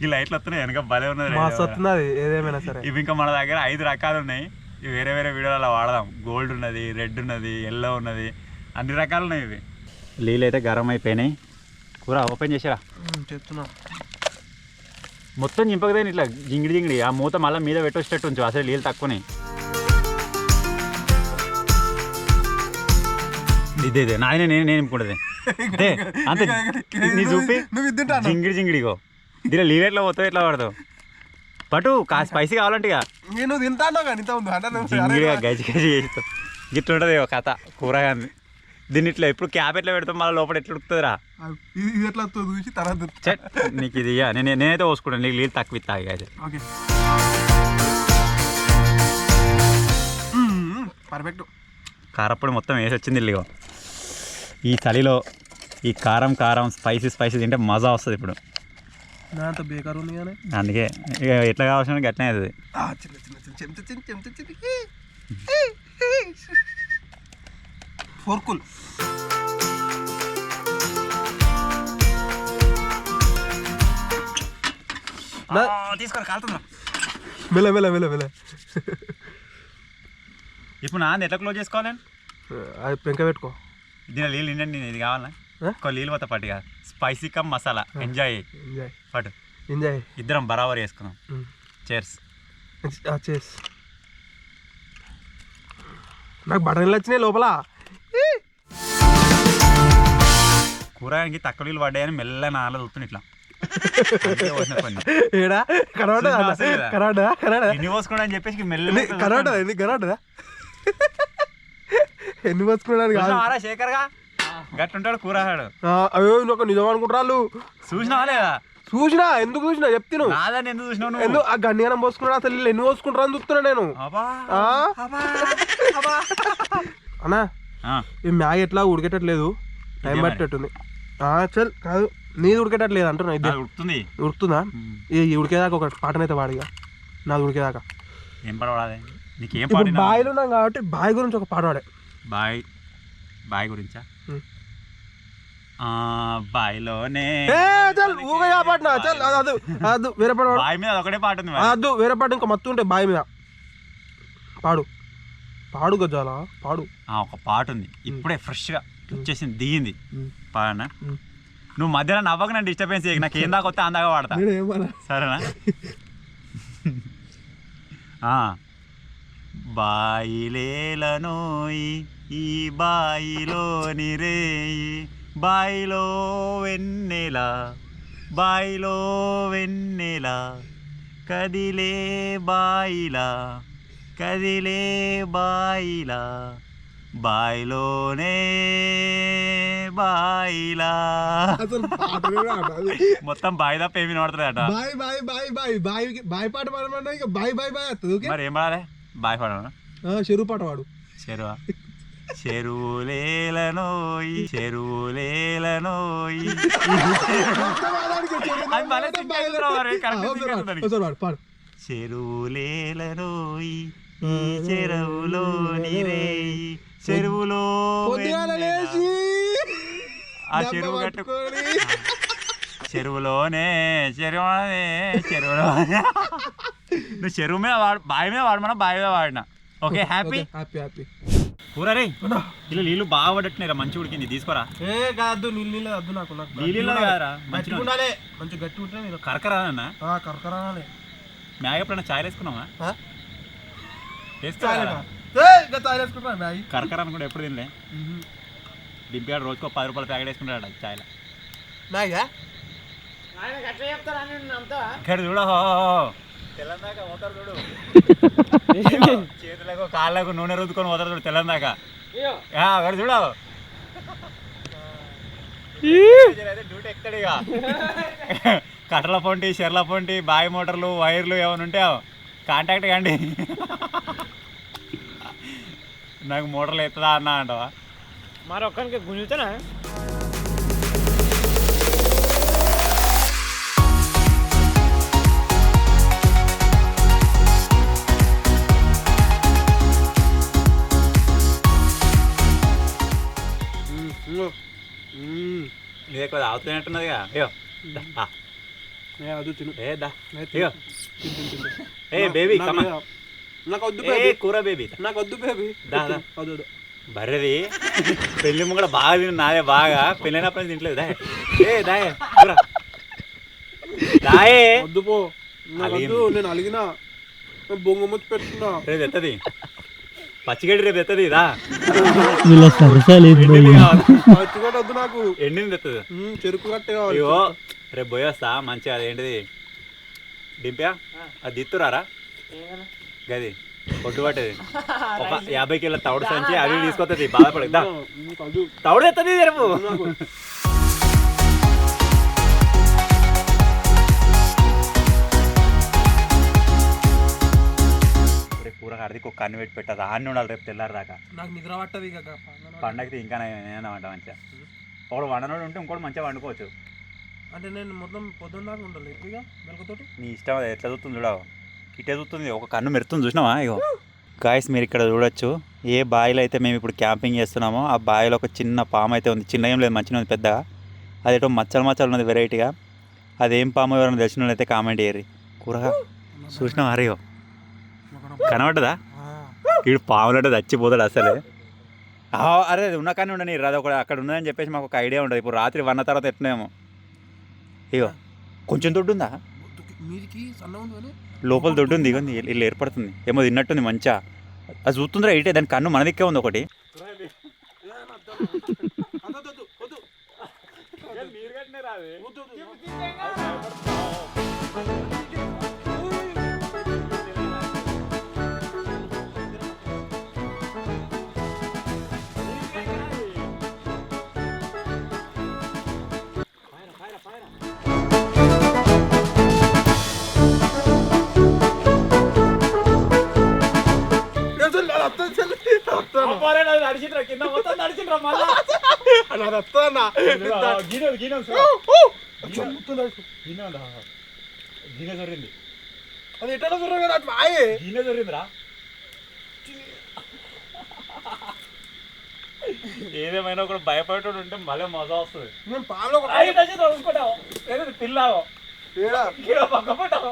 ఈ లైట్లు వస్తున్నాయి వెనక భలే ఉన్నది. వస్తున్నది ఏదేమైనా సరే. ఇవి ఇంకా మన దగ్గర 5 రకాలు ఉన్నాయి. ఇవి వేరే వేరే వీడియోలలో వాడదాం. గోల్డ్ ఉన్నది, రెడ్ ఉన్నది, ఎల్లో ఉన్నది, అన్ని రకాలు ఉన్నాయి. ఇవి నీళ్ళు అయితే గరం అయిపోయినాయి. కూర ఓపెన్ చేసారా చెప్తున్నా. మొత్తం చింపకదేని ఇట్లా జింగిడి జింగిడి ఆ మూత మళ్ళీ మీద పెట్టొచ్చేటట్టు ఉంచు. అసలు నీళ్ళు తక్కువనే. ఇదే నాయన నేను నింపుకుంటుంది అంతే అంతే. నీ చూపి జింగిడి జింగిడిగో దీనిలో నీళ్ళు ఎట్లా పోతావు, ఎట్లా పడతావు పటు. స్పైసీ కావాలంటే ఇక నేను తింటాను కానీ జింగిడిగా గజి గజి చేస్తావు. గిట్ల ఉంటుంది కథ కూరగాయని. దీన్ని ఇట్లా ఎప్పుడు క్యాప్ ఎట్లా పెడతాం మళ్ళీ లోపల ఎట్లా ఉడుకుతుందిరా ఇది ఎట్లా చూసి తర్వాత చెట్ నీకు ఇది ఇయ్య. నేనైతే పోసుకుంటాను నీకు నీళ్ళు తక్కువ ఇస్తాయి అయితే ఓకే పర్ఫెక్ట్. కారప్పొడి మొత్తం వేసి వచ్చింది ఇల్లు ఈ చలిలో ఈ కారం స్పైసీ తింటే మజా వస్తుంది ఇప్పుడు నా అంత బేకార్ ఉంది కానీ అందుకే ఇక ఎట్లా కావాల్సిన గట్లనే అవుతుంది చిన్న చిన్న చెంచ ఫోర్కుల్ తీసుకోరా కాలుతుందా మెల్ల మెల్ల మెల్ల మెల్ల ఇప్పుడు నాన్న ఎట్లా క్లోజ్ చేసుకోవాలి అది పెంక పెట్టుకో. దీని నీళ్ళు నిండండి ఇది కావాలా ఒక నీళ్ళు పోతా పట్టుగా spicy cum masala enjoy enjoy పట్టు ఎంజాయ్ ఇద్దరం బరాబర్ చేసుకుందాం చేర్స్ చేస్. నాకు బటన్లు వచ్చినాయి లోపల. కూరగాయలకి తక్కువ నీళ్ళు పడ్డాయని మెల్ల నాలో చూస్తున్నా ఇట్లా ఏడా కనబడ్డా కనబడ్డా కనబడా ఎన్ని పోసుకోండి అని చెప్పేసి మెల్ల కనబడ్డా ఎన్ని కనబడ్డా ఎన్ని పోసుకోవడానికి కాదు. శేఖర్గా గట్టుంటాడు కూరగాడు అయ్యో ఒక నిజం అనుకుంటారు. చూసినావా లేదా చూసినా ఎందుకు చూసినా చెప్తాను నాదని ఎందుకు చూసినావు ఎందుకు ఆ గన్యానం పోసుకున్నాడు అసలు ఎన్ని పోసుకుంటారా అని చూస్తున్నా నేను. అన్నా ఈ మ్యాగీ ఎట్లా ఉడికేటట్లేదు టైం పట్టేటట్టుంది. చల్ కాదు నీది ఉడికేటట్లేదు అంటున్నా. ఇది ఉడుకుతుంది ఉడుకుతుందా ఈ ఉడికేదాకా ఒక పాటనైతే పాడిగా నాది ఉడికేదాకా. ఏం పడవాడే నీకేం ఇప్పుడు బాయిలో ఉన్నాం కాబట్టి బాయ్ గురించి ఒక పాట పాడే. బాయ్ గురించా బాయిలోనే పాటనా చల్ అదు అదు వేరే పాట బాయ్ మీద ఒకటే పాట ఉంది అదు వేరే పాట ఇంకా మత్తు ఉంటాయి బాయ్ మీద పాడు పాడు గజాలా పాడు. ఒక పాట ఉంది ఇప్పుడే ఫ్రెష్గా వచ్చేసింది దిగింది పాడనా నువ్వు మధ్యలో నవ్వక నన్ను డిస్టర్బెన్స్ చేయకు నాకు ఏం దాకా వస్తే అందాక వాడతా సరేనా బాయిలేలనోయి ఈ బాయిలోని రేయి బాయిలో వెన్నెల కదిలే బాయిలా బాయిలోనే బాయిలా మొత్తం బాయి తప్ప ఏమి నడుతుంది అట బాయ్ పాట పాడమన్నా ఇంకా బాయ్ వస్తుంది. మరి ఏం పాడాలి బాయ్ పాడమన్నా చెరువు పాట పాడు. చెరువులేలనోయి చెరువులేలనోయి ఈ చెరువులోని రేయి చెరువులో ఆ చెరువు కట్టు చెరువులోనే నువ్వు చెరువు మీద బావి మీద వాడమన్నా బావి మీద వాడినా ఓకే హ్యాపీ కూర రే ఇలా నీళ్ళు బాగా పడట్టున్నారా మంచి ఉడికింది తీసుకోరా. కాదు నీళ్ళు వద్దు నాకు నీళ్ళు కాదురా మంచిగా ఉండాలి మంచి గట్టి ఉంటే కరకరా అన్న కరకరాలే. మ్యాగీ ఎప్పుడన్నా చాయ్ వేసుకున్నావా కరకర అనుకుంటే ఎప్పుడు తినలే దింపాడు రోజుకో 10 రూపాయల ప్యాకెట్ వేసుకుంటాడు చాయ్లో ఇక్కడ చూడ తెల్లందాకా పోతారు చూడు చేతులకు కాళ్ళకు నూనె రుద్దుకొని పోతారు చూడు తెల్లందాకా అక్కడ చూడ డ్యూటీ ఎక్కుతాడు ఇక కట్టల పొంటి చెర్ల పొంటి బావి మోటార్లు వైర్లు ఏమైనా ఉంటే కాంటాక్ట్ కండి నాకు మోటార్లు ఎత్తుదా అన్నా అంటావా మరి ఒక్కరికి గుంజుతానా నీ ఎక్కువ తాగుతున్నట్టున్నదిగా అయ్యో ఏ బేబీ నాకు వద్దు కూర బేబీ నాకు వద్దు బేబీ వద్దు బర్రెది పెళ్లి కూడా బాగా తిని నాదే బాగా పెళ్ళైనప్పుడు తింటలేదు దాయే వద్దు పో నేను అలిగినా బొంగు ముచ్చి పెట్టుకున్నా రేపు ఎత్తది పచ్చిగడ్డి రేపు ఎత్తది దా పచ్చిగడ్డ వద్దు నాకు ఎండింది ఎత్తది చెరుకు కట్టే కావాలి. అయ్యో రేపు పోయేస్తా మంచిగా అదేంటిది డింప్యా అది దిత్తురారా గది కొట్టు పట్టేది ఒక 50 కిలో తౌడు సంచి అవి తీసుకొస్తుంది బాధపడదా తౌడు ఎత్తది జరుపు కూర కడికి ఒక కన్ను పెట్టి పెట్టదు ఆన్ని ఉండాలి రేపు తెల్లారి దాకా నాకు నిద్ర పట్టదు ఇక పండగకి ఇంకా నేను వంట మంచిగా ఒకడు వండనోడు ఉంటే ఇంకోటి మంచిగా వండుకోవచ్చు అంటే నేను మొత్తం పొద్దున్న దాకా ఉండాలి ఇక మెలకతోటి నీ ఇష్టం అది ఎట్లా చూస్తుంది చూడవు ఇటే చూస్తుంది ఒక కన్ను మెరుతుంది చూసినావా ఇగో గాయస్ మీరు ఇక్కడ చూడొచ్చు ఏ బావిలో అయితే మేము ఇప్పుడు క్యాంపింగ్ చేస్తున్నామో ఆ బావిలో ఒక చిన్న పాము అయితే ఉంది చిన్న ఏం లేదు మంచిగా ఉంది పెద్దగా అదేటో మచ్చలు మచ్చలు ఉన్నది వెరైటీగా అదేం పాము ఎవరైనా తెలిసిన వాళ్ళు అయితే కామెంట్ చేయరు కూరగా చూసినావా అరేయో కనబడ్డదా వీడు పాములు అంటే చచ్చిపోతాడు అసలే అరే అది ఉన్న కానీ ఉండని అది ఒక అక్కడ ఉన్నదని చెప్పేసి మాకు ఒక ఐడియా ఉండదు ఇప్పుడు రాత్రి 1 తర్వాత ఎట్లేమో అయ్యో కొంచెం దొడ్డు ఉందా లోపల దొడ్డు ఉంది ఇగోంది ఇల్లు ఏర్పడుతుంది ఏమో తిన్నట్టుంది మంచిగా అది చూస్తుందిరా ఇటే దాని కన్ను మన దిక్కే ఉంది ఒకటి అది ఎట్లా దొరకదు కదా అట్లా ఆయే గిన్నె దొరిందిరా ఏదేమైనా కూడా భయపడేటోడు ఉంటే మళ్ళీ మజా వస్తుంది నేను పాములో పిల్లావు పక్కపోతావు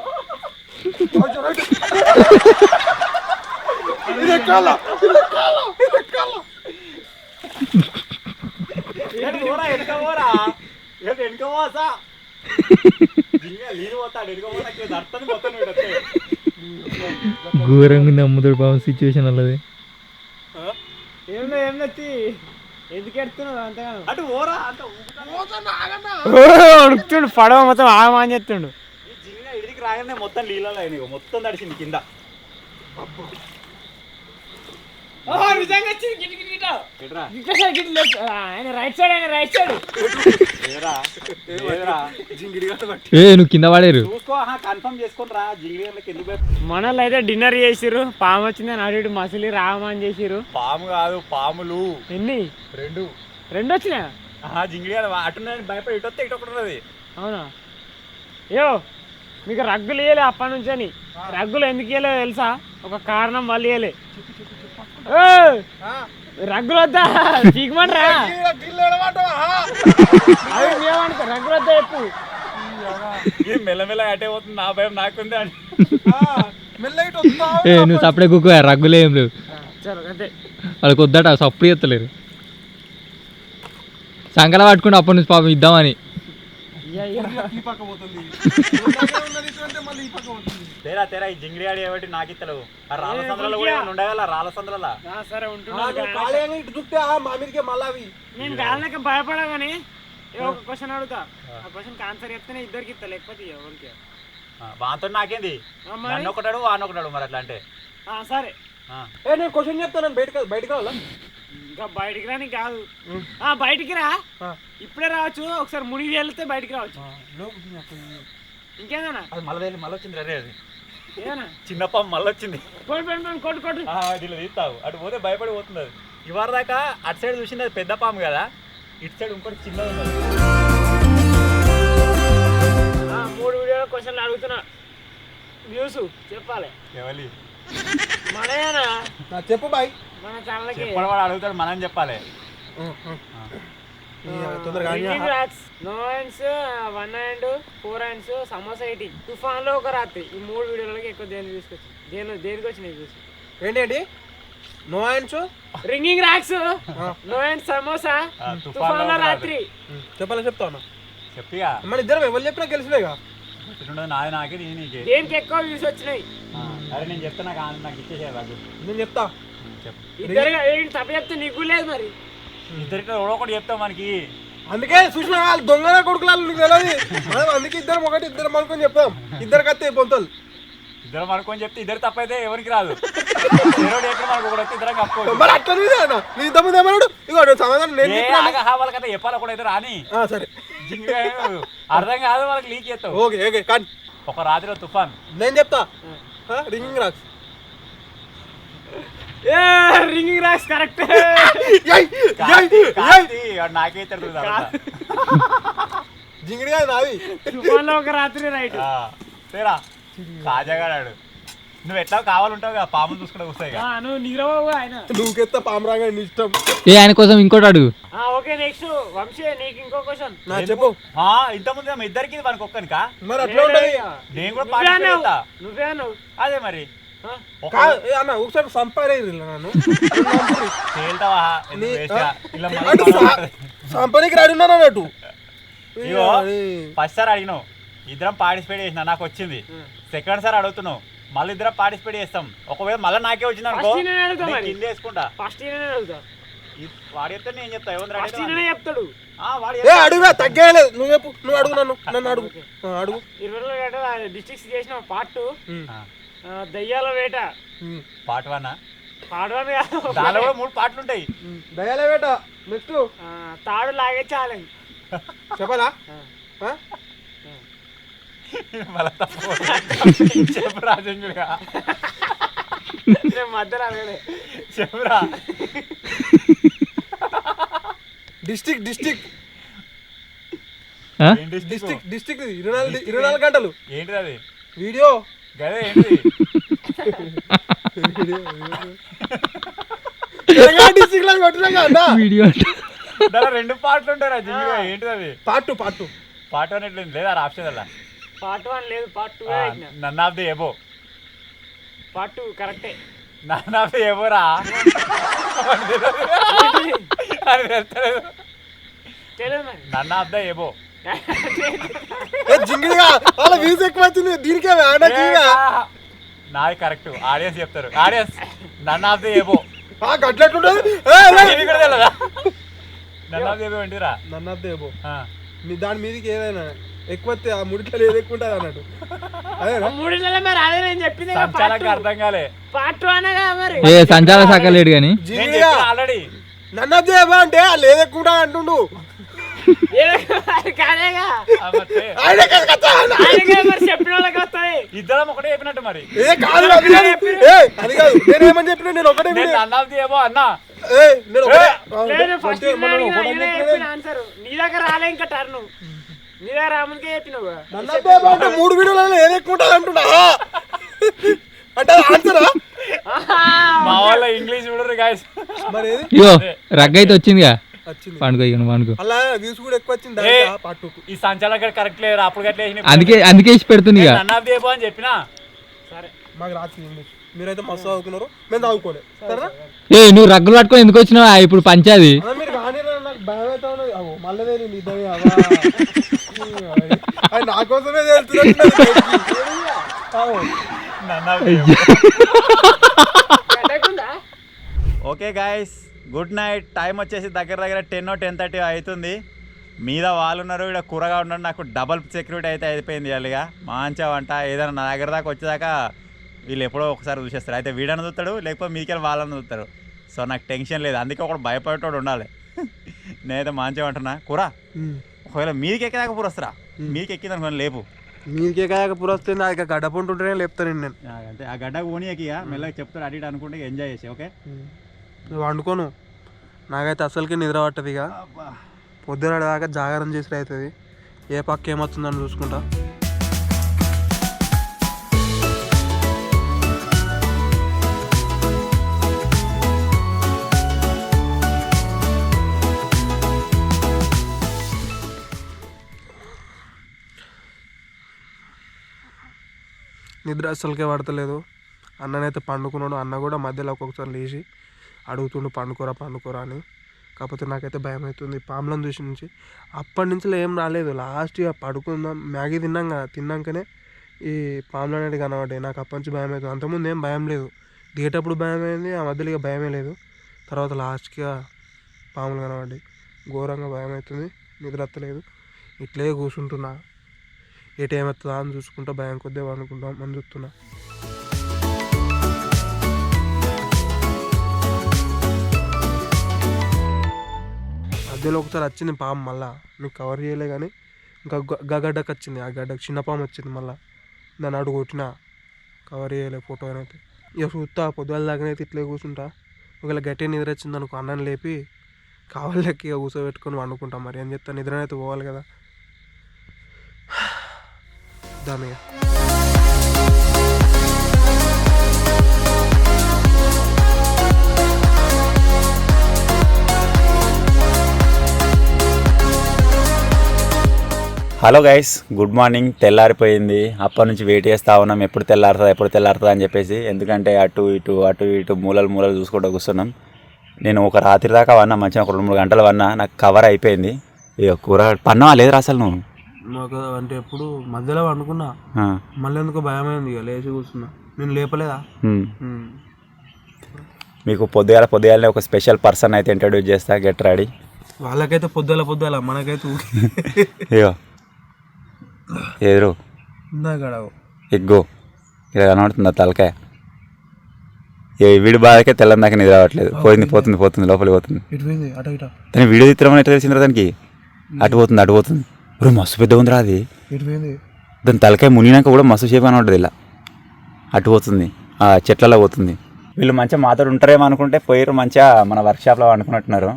ఘోరంగా నమ్ముతాడు పాపం సిచ్యువేషన్ అల్లది ఏం నచ్చి ఎందుకు ఎడుతున్నావు అంతగా అటు ఓరా ఉడుకుతుండు పడవ మొత్తం ఆగమని చెప్తుండు ఇడికి రాగానే మొత్తం నీళ్ళలో అయినాయి మొత్తం తడిసింది కింద నువ్వు కింద పడేరు చూసుకో కన్ఫర్మ్ చేసుకుని రా జింగిడి మనల్ని అయితే డిన్నర్ చేసిర్రు పాము వచ్చిందని అటు ఇటు మసిలి రామని చేసిర్రు పాము కాదు పాములు ఎన్ని 2 వచ్చినాయా జింగిడి అటున్నది భయపడి ఇటు వస్తే ఇటు ఒకటి ఉన్నది అవునా ఏయో మీకు రగ్గులు ఇయ్యలే అప్పటి నుంచి అని రగ్గులు ఎందుకు ఇయ్యలే తెలుసా ఒక కారణం వాళ్ళు ఇయ్యలే రగ్గులు వద్దా చీకమంటరా రగ్గులు వద్దా చెప్పు మెల్లమెల్ల అటే పోతుంది నా భయం నాకుంది అని నువ్వు సప్పుడే కుక్క రగ్గులు ఏం లేవు అంతే వాళ్ళకి వద్దట సప్పుడు ఎత్తలేరు సంకల పట్టుకుంటే అప్పటి నుంచి పాపం ఇద్దామని తేరా తేరా ఈ జింగిడి ఆడి ఏమిటి నాకు ఇస్తలేవు ఆ రాళ్ళ సందులలో కూడా ఉండగల రాళ్ళ సందులలో సరే నేను గాలికి భయపడగాని ఒక క్వశ్చన్ అడుగుతా ఆ క్వశ్చన్ ఆన్సర్ చెప్తేనే ఇద్దరికి ఇస్తా లేకపోతే ఎవరికి వాంతో నాకేంది నన్ను ఒకటాడు వాడిని ఒకటాడు మరి అట్లా అంటే సరే నేను క్వశ్చన్ చెప్తాను బయటకు రావాలా ఇంకా బయటికి రాని కాదు బయటికి రా ఇప్పుడే రావచ్చు ఒకసారి మునిగి వెళ్తే బయటికి రావచ్చు ఇంకేదన్నా అది మళ్ళీ వచ్చింది రే అది ఏదన్నా చిన్న పాము మళ్ళీ వచ్చింది కొట్టు ఇట్లా తీస్తావు అటు పోతే భయపడి పోతుంది అది ఇవాళ దాకా అటు సైడ్ చూసింది అది పెద్ద పాము కదా ఇటు సైడ్ ఇంకోటి చిన్నది ఉన్నది 3 వీడియోలో క్వశ్చన్లు అడుగుతున్నా వ్యూస్ చెప్పాలి ఎవరి మనయేనా చెప్పు బాయ్ మన ఛానల్కి వాడు అడుగుతాడు మనం చెప్పాలి no hands 1 hand 4 hands samosa eating తుఫాన్లో ఒక రాత్రి ఈ 3 వీడియోలకి ఎక్కువ దేనికి తీసుకొచ్చింది దేనికి వచ్చినాయి చూసి ఏంటి no hands ringing racks no hands samosa తుఫాన్లో రాత్రి చెప్పాలని చెప్తాను చెప్పిగా మన ఇద్దరం ఎవరు చెప్పినా గెలిచిలేగా నాది నాకే నీకే దేనికి ఎక్కువ వ్యూస్ వచ్చినాయి అరే నేను చెప్తా నాకు ఇచ్చేసేది రాజు నేను చెప్తా ఇద్దరుగా తప్ప చెప్తే నీకు లేదు మరి ఇద్దరితో ఒకటి చెప్తాం మనకి అందుకే చూసిన వాళ్ళు దొంగన కొడుకులాలు నీకు తెలియదు అందుకే ఇద్దరం ఒకటి ఇద్దరం అనుకొని చెప్తాం ఇద్దరు కత్తే పొంతలు ఇద్దరం అనుకొని చెప్తే ఇద్దరు తప్పైతే ఎవరికి రాదు ఎక్కడ మనకు ఒకటి వచ్చి ఇద్దరం కప్పుకోవచ్చు మరి అట్లా నీ ఇంతకుముందు ఏమన్నాడు ఇగో సమాధానం నేను వాళ్ళ కథ చెప్పాలి కూడా అయితే రాని సరే అర్థం కాదు వాళ్ళకి లీక్ చేస్తావు ఓకే ఓకే కానీ ఒక రాత్రిలో తుఫాన్ నేను చెప్తా ringing rocks ringing rocks correct నాకైతే జింగిడి కాదు నాది తుఫాన్లో ఒక రాత్రి రైట్ తేరా కాజాగాడాడు నువ్వు ఎట్లా కావాలంటావు కదా పాములు చూసుకుంటూ వస్తాయి నువ్వు నిద్రపోవు ఆయన నువ్వుకెత్తా పాము రాగా నీ ఇష్టం ఆయన కోసం ఇంకోటి అడుగు ఓకే నెక్స్ట్ వంశీ నీకు ఇంకో క్వశ్చన్ చెప్పు ఇంతకుముందు ఇద్దరికి మనకు ఒక్కనికా మరి అట్లా ఉంటది నేను కూడా పార్టిసిపేట్ నువ్వే అన్నావు అదే మరి అన్న ఒకసారి సంపారేది నన్ను తేల్తావా సంపనికి రెడీ ఉన్నాను అన్నట్టు ఇగో ఫస్ట్ సార్ అడిగినావు ఇద్దరం పార్టిసిపేట్ చేసిన నాకు వచ్చింది సెకండ్ సార్ అడుగుతున్నావు మళ్ళీ ఇద్దరం పార్టిసిపేట్ చేస్తాం ఒకవేళ మళ్ళీ నాకే వచ్చింది అనుకో కింద వేసుకుంటా ఫస్ట్ వాడు చెప్తే నేను చెప్తా చెప్తాడు అడుగురా తగ్గలేదు నువ్వు చెప్పు నువ్వు అడుగు నన్ను అడుగు అడుగు 20 డిస్ట్రిక్ట్స్ చేసిన పార్ట్ దయ్యాల వేట పార్ట్ 1 పార్ట్ 1 కాదు దానిలో కూడా 3 పార్ట్లు ఉంటాయి దయాల వేట నెక్స్ట్ తాడు లాగే ఛాలెంజ్ చెప్పాలా చెప్పు రాజంగుడిగా మధ్యలో చెప్పురా డిస్ట్రిక్ట్ 24 గంటలు ఏంటిది అది వీడియో గదే ఏంటి డిస్ట్రిక్ట్ లో కొట్టినా వీడియో దాని 2 పార్ట్లు ఉంటాయి రాజంగుడిగా ఏంటిది అది పార్ట్ 1 ఎట్లా లేదా ఆప్షన్ అలా పార్ట్ 1 లేదు part 2 none of the above part 2 కరెక్టే నన్ ఆఫ్ ది ఎబోరా నన్ ఆఫ్ ద ఎబో జింగిడిగా వాళ్ళ వ్యూస్ ఎక్కువ వచ్చింది దీనికే నాది కరెక్ట్ ఆడియన్స్ చెప్తారు audience none of the above గట్లట్లుంటది తెలియదా నన్ ఆఫ్ ది ఎబో ఏంటిరా నన్ ఆఫ్ ది ఎబో దాని మీదకి ఏదైనా ఎక్కువ ఆ ముడిట్లో ఏది ఎక్కువ ఉంటుంది అన్నట్టు అదేనా మూడిళ్ళ మరి అదే నేను చెప్పింది సంచాలకి అర్థం కాలే పార్ట్ 2 అనగా మరి సంచాల శాఖ లేడు కానీ ఆల్రెడీ నన్ను అదే అంటే వాళ్ళు ఏది ఎక్కువ ఉంటుంది అంటుండు చెప్పిన వాళ్ళకి వస్తాయి ఇద్దరం ఒకటే చెప్పినట్టు మరి అది కాదు నేనేమని చెప్పిన నేను ఒకటే అన్నది ఏమో అన్నా ఆన్సర్ నీ దగ్గర రాలే ఇంకా టర్ను నీ దగ్గర రామునికే చెప్పినావు 3 వీడియోలలో ఏది ఎక్కువ ఉంటుంది అంటున్నా అంటే ఆన్సరా మా వాళ్ళ ఇంగ్లీష్ చూడరు గాయస్ మరి రగ్గ అయితే వచ్చిందిగా పండుగ అలా వ్యూస్ కూడా ఎక్కువ వచ్చింది పార్ట్ 2 ఈ సంచాలక కరెక్ట్ లేదు అప్పుడు గట్ల అందుకే ఇచ్చి పెడుతుంది అన్నది ఏమో అని చెప్పినా సరే మాకు రాత్రి ఇంగ్లీష్ మీరైతే మస్తు చదువుకున్నారు మేము చదువుకోలే సరేనా నువ్వు రగ్గులు పట్టుకొని ఎందుకు వచ్చినావా ఇప్పుడు పంచాది మీరు కానీ నాకు భయం అయితే ఉన్నది మళ్ళీ ఇద్దరు నా కోసమే okay guys good night time వచ్చేసి దగ్గర 10-10:30 అవుతుంది మీద వాళ్ళు ఉన్నారు ఇక్కడ కూరగా ఉన్నారు నాకు డబల్ సెక్యూరిటీ అయితే అయిపోయింది వాళ్ళుగా మంచిగా వంట ఏదైనా నా దగ్గర దాకా వచ్చేదాకా వీళ్ళు ఎప్పుడో ఒకసారి చూసేస్తారు అయితే వీడని చూస్తాడు లేకపోతే మీకెళ్ళి వాళ్ళని చూస్తారు సో నాకు టెన్షన్ లేదు అందుకే ఒకటి భయపడేటోడు ఉండాలి నేనైతే మంచిగా అంటున్నా కూర ఒకవేళ మీదికి ఎక్కేదాకా పూర వస్తారా మీదికి ఎక్కిందనుకోండి లేపు మీదికి ఎక్కాక పూర వస్తుంది ఇక గడ్డ పొంటుంటేనే లేపుతాను నేను అంటే ఆ గడ్డ ఓని ఎక్కిగా మెల్లగా చెప్తాడు అడిగి అనుకుంటే ఎంజాయ్ చేసి ఓకే నువ్వు వండుకోను నాకైతే అసలుకి నిద్ర పట్టదు ఇక పొద్దున దాకా జాగారం చేసి అవుతుంది ఏ పక్క ఏమొస్తుందని చూసుకుంటా నిద్ర అస్సలకే పడతలేదు అన్ననైతే పండుకున్నాడు అన్న కూడా మధ్యలో ఒక్కొక్కసారి లేచి అడుగుతుండు పండుకోరా అని కాకపోతే నాకైతే భయం అవుతుంది పాములను చూసి నుంచి అప్పటి నుంచి ఏం రాలేదు లాస్ట్ ఇక పడుకుందాం మ్యాగీ తిన్నాకనే ఈ పాములు అనేది కనబడ్డాయి నాకు అప్పటి నుంచి భయం అవుతుంది అంతకుముందు ఏం భయం లేదు దిగేటప్పుడు భయం అయింది ఆ మధ్యలో ఇక భయమే లేదు తర్వాత లాస్ట్గా పాములు కనబడ్డాయి ఘోరంగా భయం అవుతుంది నిద్ర వస్తలేదు ఇట్లే కూర్చుంటున్నా ఏ టైం వస్తుందా అని చూసుకుంటా భయం కొద్దిగా అనుకుంటాం అని చూస్తున్నా మధ్యలో ఒకసారి వచ్చింది పాము, మళ్ళీ మీకు కవర్ చేయలే కానీ ఇంకా గడ్డకు వచ్చింది. ఆ గడ్డకు చిన్న పాము వచ్చింది, మళ్ళీ దాన్ని అడుగు కొట్టిన, కవర్ చేయలే ఫోటో అయితే. ఇక చూస్తా పొద్దుగాల దాకానైతే ఇట్లే కూర్చుంటా. ఒకవేళ గట్టిగా నిద్ర వచ్చింది అనుకో అన్నం లేపి కావాలకి ఇక కూర్చోబెట్టుకొని వండుకుంటాం. మరి ఏం చెప్తా, నిద్రనైతే పోవాలి కదా దాని. Hello guys, good morning. తెల్లారిపోయింది. అప్పటి నుంచి వెయిట్ చేస్తూ ఉన్నాం ఎప్పుడు తెల్లారుతుందా అని చెప్పేసి. ఎందుకంటే అటు ఇటు మూలలు చూసుకుంటూ కూర్చున్నాం. నేను ఒక రాత్రి దాకా వన్నా, మంచిగా ఒక 2-3 గంటలు వన్నా, నాకు కవర్ అయిపోయింది. ఇక కూర పన్నావా లేదు అసలు నువ్వు? నాకు అంటే ఎప్పుడు మధ్యలో వండుకున్నా, మళ్ళీ ఎందుకో భయమైంది. ఇక లేచి కూర్చున్నా, నేను లేపలేదా. మీకు పొద్దుగాలనే ఒక స్పెషల్ పర్సన్ అయితే ఇంట్రడ్యూస్ చేస్తా, గెట్ రెడీ. వాళ్ళకైతే పొద్దుల మనకైతే ఇగో ఎదురు ఎగ్గో ఇలా కనబడుతుందా తలకాయ? వీడి బాధకే తెల్లందాక నిద్ర రావట్లేదు. పోతుంది లోపలికి పోతుంది. దాని వీడియో చిత్రం ఎట్లా తెలిసిందిరా దానికి? అటు పోతుంది. మస్తు పెద్ద ఉందిరా అది. దాని తలకాయ మునినాక కూడా మస్తు షేప్ అని ఉంటుంది. ఇలా అటు పోతుంది, ఆ చెట్లలో పోతుంది. వీళ్ళు మంచిగా మాతో ఉంటారేమో అనుకుంటే పోయారు, మంచిగా మన వర్క్షాప్లో అనుకున్నట్టున్నారు.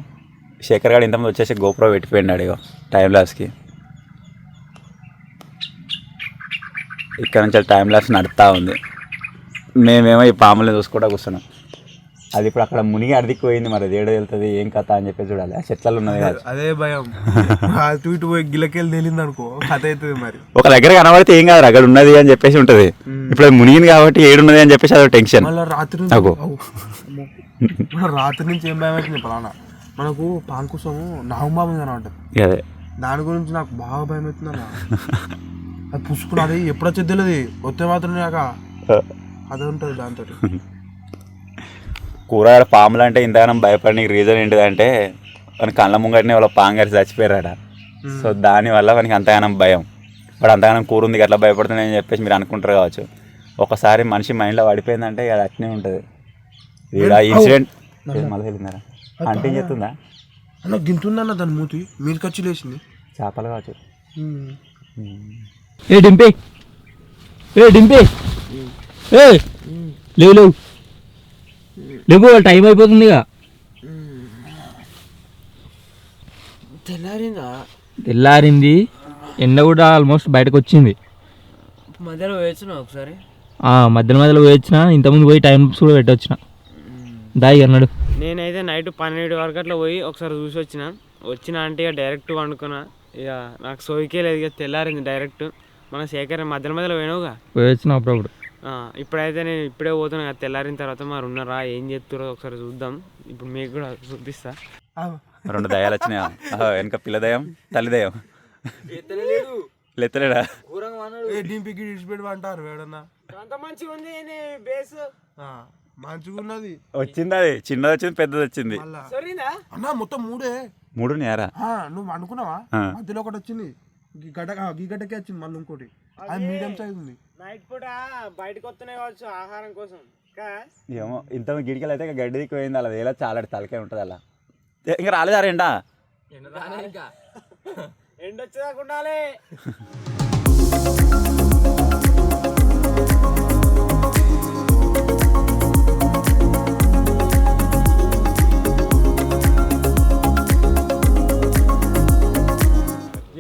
శేఖర్ గారు ఇంతమంది వచ్చేసి గోప్రో పెట్టిపోయినాడు ఇగో టైం లాప్స్కి. ఇక్కడ నుంచి టైం లాప్స్ నడుస్తూ ఉంది. మేమేమో ఈ పాములను చూసుకుంటూ కూర్చున్నాం. అది ఇప్పుడు అక్కడ మునిగి అడిగిపోయింది. మరి ఏడ వెళ్తుంది ఏం కథ అని చెప్పేసి చూడాలి. ఆ చెట్లలో ఉన్నది కదా, అదే భయం. అటు ఇటు పోయి గిల్లకెళ్ళి తేలింది అనుకో కథ అవుతుంది. మరి ఒక దగ్గర కనబడితే ఏం కాదు, అక్కడ ఉన్నది అని చెప్పేసి ఉంటుంది. ఇప్పుడు అది మునిగింది కాబట్టి ఏడున్నది అని చెప్పేసి అదో టెన్షన్. రాత్రి నుంచి ఏం భయం అవుతుంది పలానా. మనకు పాంకుసము నాగబాబు అని ఉంటుంది, అదే దాని గురించి నాకు బాగా భయం అవుతుంది అన్న. అది పుసుకుని అది ఎప్పుడు వచ్చేది తెలియదు, వస్తే మాత్రం నాక అదే ఉంటుంది దాంతో. కూరగాయల పాములు అంటే ఇంతగానం భయపడడానికి రీజన్ ఏంటిదంటే మన కళ్ళ ముంగటినే వాళ్ళ పాంగారి చచ్చిపోయారట. సో దానివల్ల మనకి అంతగానం భయం. వాడు అంతగానం కూర ఉంది అట్లా భయపడుతుందని చెప్పేసి మీరు అనుకుంటారు కావచ్చు. ఒకసారి మనిషి మైండ్లో పడిపోయిందంటే అది అట్నే ఉంటుంది. ఇన్సిడెంట్ మళ్ళీ వెళ్ళిందారా అంటే ఏం చెప్తుందా అన్న, గింతుందన్న దాని మూతి మీరు ఖర్చు లేచింది. చేపలు కావచ్చు. ఏ డింపే లేవు టైం అయిపోతుంది. తెల్లారింది, ఎండ కూడా ఆల్మోస్ట్ బయటకు వచ్చింది. మధ్యలో వేసిన ఒకసారి మధ్యలో పోయొచ్చిన, ఇంతకుముందు పోయి టైం కూడా పెట్టొచ్చిన. దాయి అన్నాడు. నేనైతే నైట్ 12 వరకు అట్లా పోయి ఒకసారి చూసి వచ్చిన అంటే ఇక డైరెక్ట్ వండుకున్నా. ఇక నాకు సోయికే లేదు, ఇక తెల్లారింది డైరెక్ట్. మన శేఖర్ మధ్యలో పోయినావుగా, పోయొచ్చిన అప్పుడప్పుడు. ఇప్పుడైతే నేను ఇప్పుడే పోతున్నా కదా, తెల్లారిన తర్వాత మరి ఉన్నారా ఏం చెప్తారో ఒకసారి చూద్దాం. ఇప్పుడు మీకు కూడా చూపిస్తా. 2 దయాలు వచ్చినాయా? వెనక పిల్ల దయం, తల్లి దయం. లెత్తలేడా అంటారు వేడన్నా. అంత మంచిగా ఉంది బేస్, మంచిగా ఉన్నది. వచ్చింది, అది చిన్నది వచ్చింది, పెద్దది వచ్చింది. అన్న మొత్తం 3 నేరా? నువ్వు అనుకున్నావా? మధ్యలో ఒకటి వచ్చింది, గడ్డకే వచ్చింది. మళ్ళీ ఇంకోటి అది మీడియం సైజ్ ఉంది. నైట్ పూట బయటకు వస్తున్నాయి కావచ్చు ఆహారం కోసం. ఏమో ఇంత గిడికలు అయితే గడ్డి దిక్కు పోయింది. అలా ఎలా చాలా తలకే ఉంటుంది. అలా ఇంకా రాలేదా ఎండా? ఎండ వచ్చేదాకా ఉండాలి.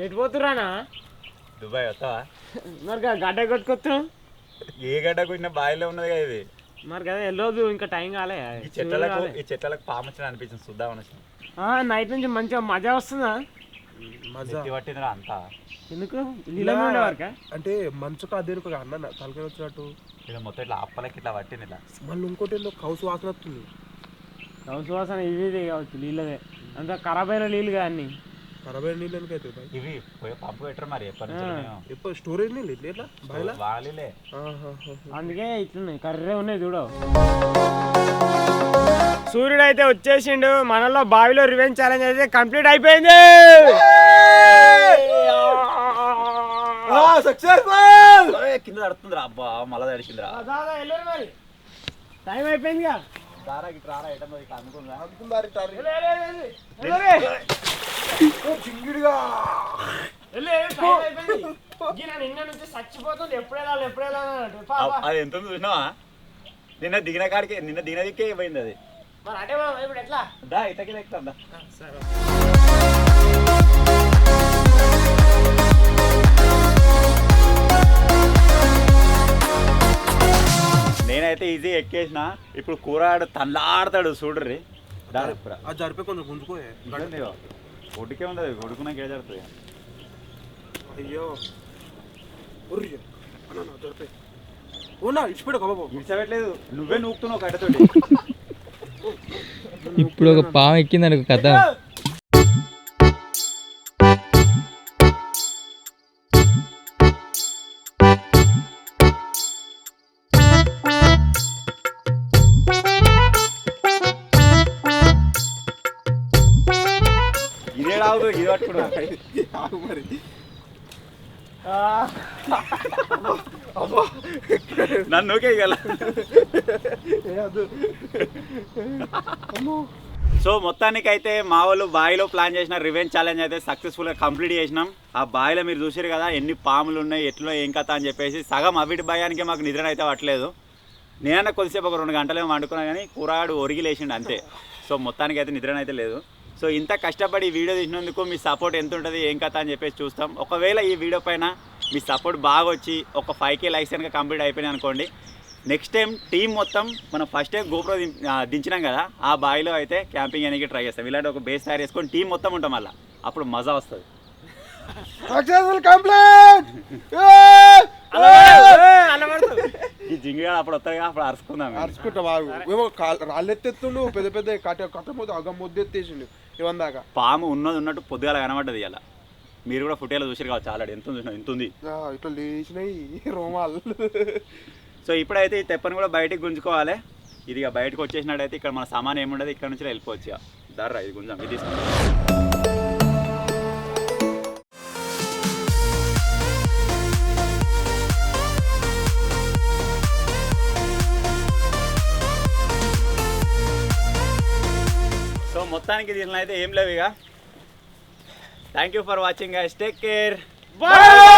ఎటు పోతురానా? దుబాయ్ వస్తావా? మరి గడ్డ కొట్టుకొస్తున్నాం. ఏ గడ్డ కొట్టిన బావిలో ఉన్నది కదా ఇది. మరి కదా వెళ్ళొద్దు, ఇంకా టైం కాలే. ఈ చెట్లకు పాము వచ్చిన అనిపించింది, చూద్దామని వచ్చిన. నైట్ నుంచి మంచిగా మజా వస్తుందా? పట్టిందిరా అంతా. ఎందుకు నీళ్ళలో ఉండేవారుకా? అంటే మంచుకు అదే అన్న తలకాయ వచ్చినట్టు ఇలా మొత్తం ఇట్లా అప్పలకి ఇట్లా పట్టింది. ఇలా మళ్ళీ ఇంకోటి కౌసు వాసన వస్తుంది. కౌసు వాసన ఇవి కావచ్చు, నీళ్ళదే. అంత ఖరాబ్ అయిన నీళ్ళు కదా అన్ని. ఖరాబ్ అయిన నీళ్ళు అయితే ఇవి పంపు పెట్టరు మరి ఎప్పుడు స్టోరేజ్ నీళ్ళు ఇట్లా వాళిలే. అందుకే ఇట్లున్నాయి, కర్రే ఉన్నాయి చూడ. సూర్యుడు అయితే వచ్చేసిండు. మనలో బావిలో రివెంజ్ ఛాలెంజ్ అయితే కంప్లీట్ అయిపోయింది. కింద తడుతుందిరా. అబ్బా మళ్ళా తడిచిందిరా. మరి టైం అయిపోయిందిగా. దారా ఇట్లా రారా ఎటో ఇట్లా అనుకుందా చింగిడిగా నిన్న నుంచి చచ్చిపోతుంది ఎప్పుడేలా అది ఎంత చూసినావా నిన్న దిగిన కాడికి నిన్న దిగిన దిక్కే పోయింది అది మరి అంటే ఇప్పుడు ఎట్లా దా ఇతకి ఎక్కుతా నేనైతే ఈజీ ఎక్కేసిన ఇప్పుడు కూరాడు తల్లాడతాడు చూడ్రి అది జరిపే కొంచెం గుంజుకోయే ఒడ్డుకే ఉండదు ఒడుకున్నాక ఏ జరుగుతుంది అయ్యో జరిపే ఓనా ఇచ్చిపెడు బాబు విడిచబెట్టలేదు నువ్వే నూకుతున్నావు కట్టతోటి ఇప్పుడు ఒక పాము ఎక్కింది అనుకో కథ ఇదే రావు ఇది పట్టుకున్నా మరి నన్ను ఓకే గల సో మొత్తానికి అయితే మా వాళ్ళు బావిలో ప్లాన్ చేసిన రివెంజ్ ఛాలెంజ్ అయితే సక్సెస్ఫుల్గా కంప్లీట్ చేసినాం. ఆ బావిలో మీరు చూసారు కదా ఎన్ని పాములు ఉన్నాయి ఎట్లా ఏం కథ అని చెప్పేసి సగం అవిటి భయానికి మాకు నిద్ర అయితే పట్టలేదు. నేనన్నా కొద్దిసేపు ఒక 2 గంటలేమో వండుకున్నా కానీ కూరాడు ఒరిగి లేచిండు అంతే. సో మొత్తానికి అయితే నిద్ర అయితే లేదు. సో ఇంత కష్టపడి ఈ వీడియో తీసినందుకు మీ సపోర్ట్ ఎంత ఉంటుంది ఏం కథ అని చెప్పేసి చూస్తాం. ఒకవేళ ఈ వీడియో పైన మీ సపోర్ట్ బాగా వచ్చి ఒక 5K లైక్స్ కనుక కంప్లీట్ అయిపోయినాయి అనుకోండి, నెక్స్ట్ టైం టీం మొత్తం మనం ఫస్ట్ టైం గోప్రో దించినాం కదా ఆ బావిలో అయితే క్యాంపింగ్ అనేది ట్రై చేస్తాం. ఇలాంటి ఒక బేస్ తయారు చేసుకొని టీం మొత్తం ఉంటాం మళ్ళీ, అప్పుడు మజా వస్తుంది. ఈ జింగిగా అప్పుడు వస్తాయి అప్పుడు అరుచుకుంటా బాగు ఏమో రాళ్ళెత్తెత్తుండు పెద్ద పెద్ద కట్టపోతే అగం ముద్దు ఎత్తేసిండు ఇవందాకా. పాము ఉన్నట్టు పొద్దుగాల కనబడ్డది ఇలా. మీరు కూడా ఫుటేలో చూసారు కావచ్చు ఆల్రెడీ. ఎంత చూసినా ఎంత ఉంది ఇట్లా లేచినాయి రోమాలు. సో ఇప్పుడైతే ఈ తెప్పని కూడా బయటికి గుంజుకోవాలి. ఇది ఇక బయటకు వచ్చేసినట్టయితే ఇక్కడ మన సామాన్ ఏముండదు, ఇక్కడ నుంచి వెళ్ళిపోవచ్చు. ఇక దర్రా ఇది గుంజాం ఇది తీసుకుంటాం. సో మొత్తానికి దీనిలో అయితే ఏం లేవు ఇక. Thank you for watching guys, take care, bye.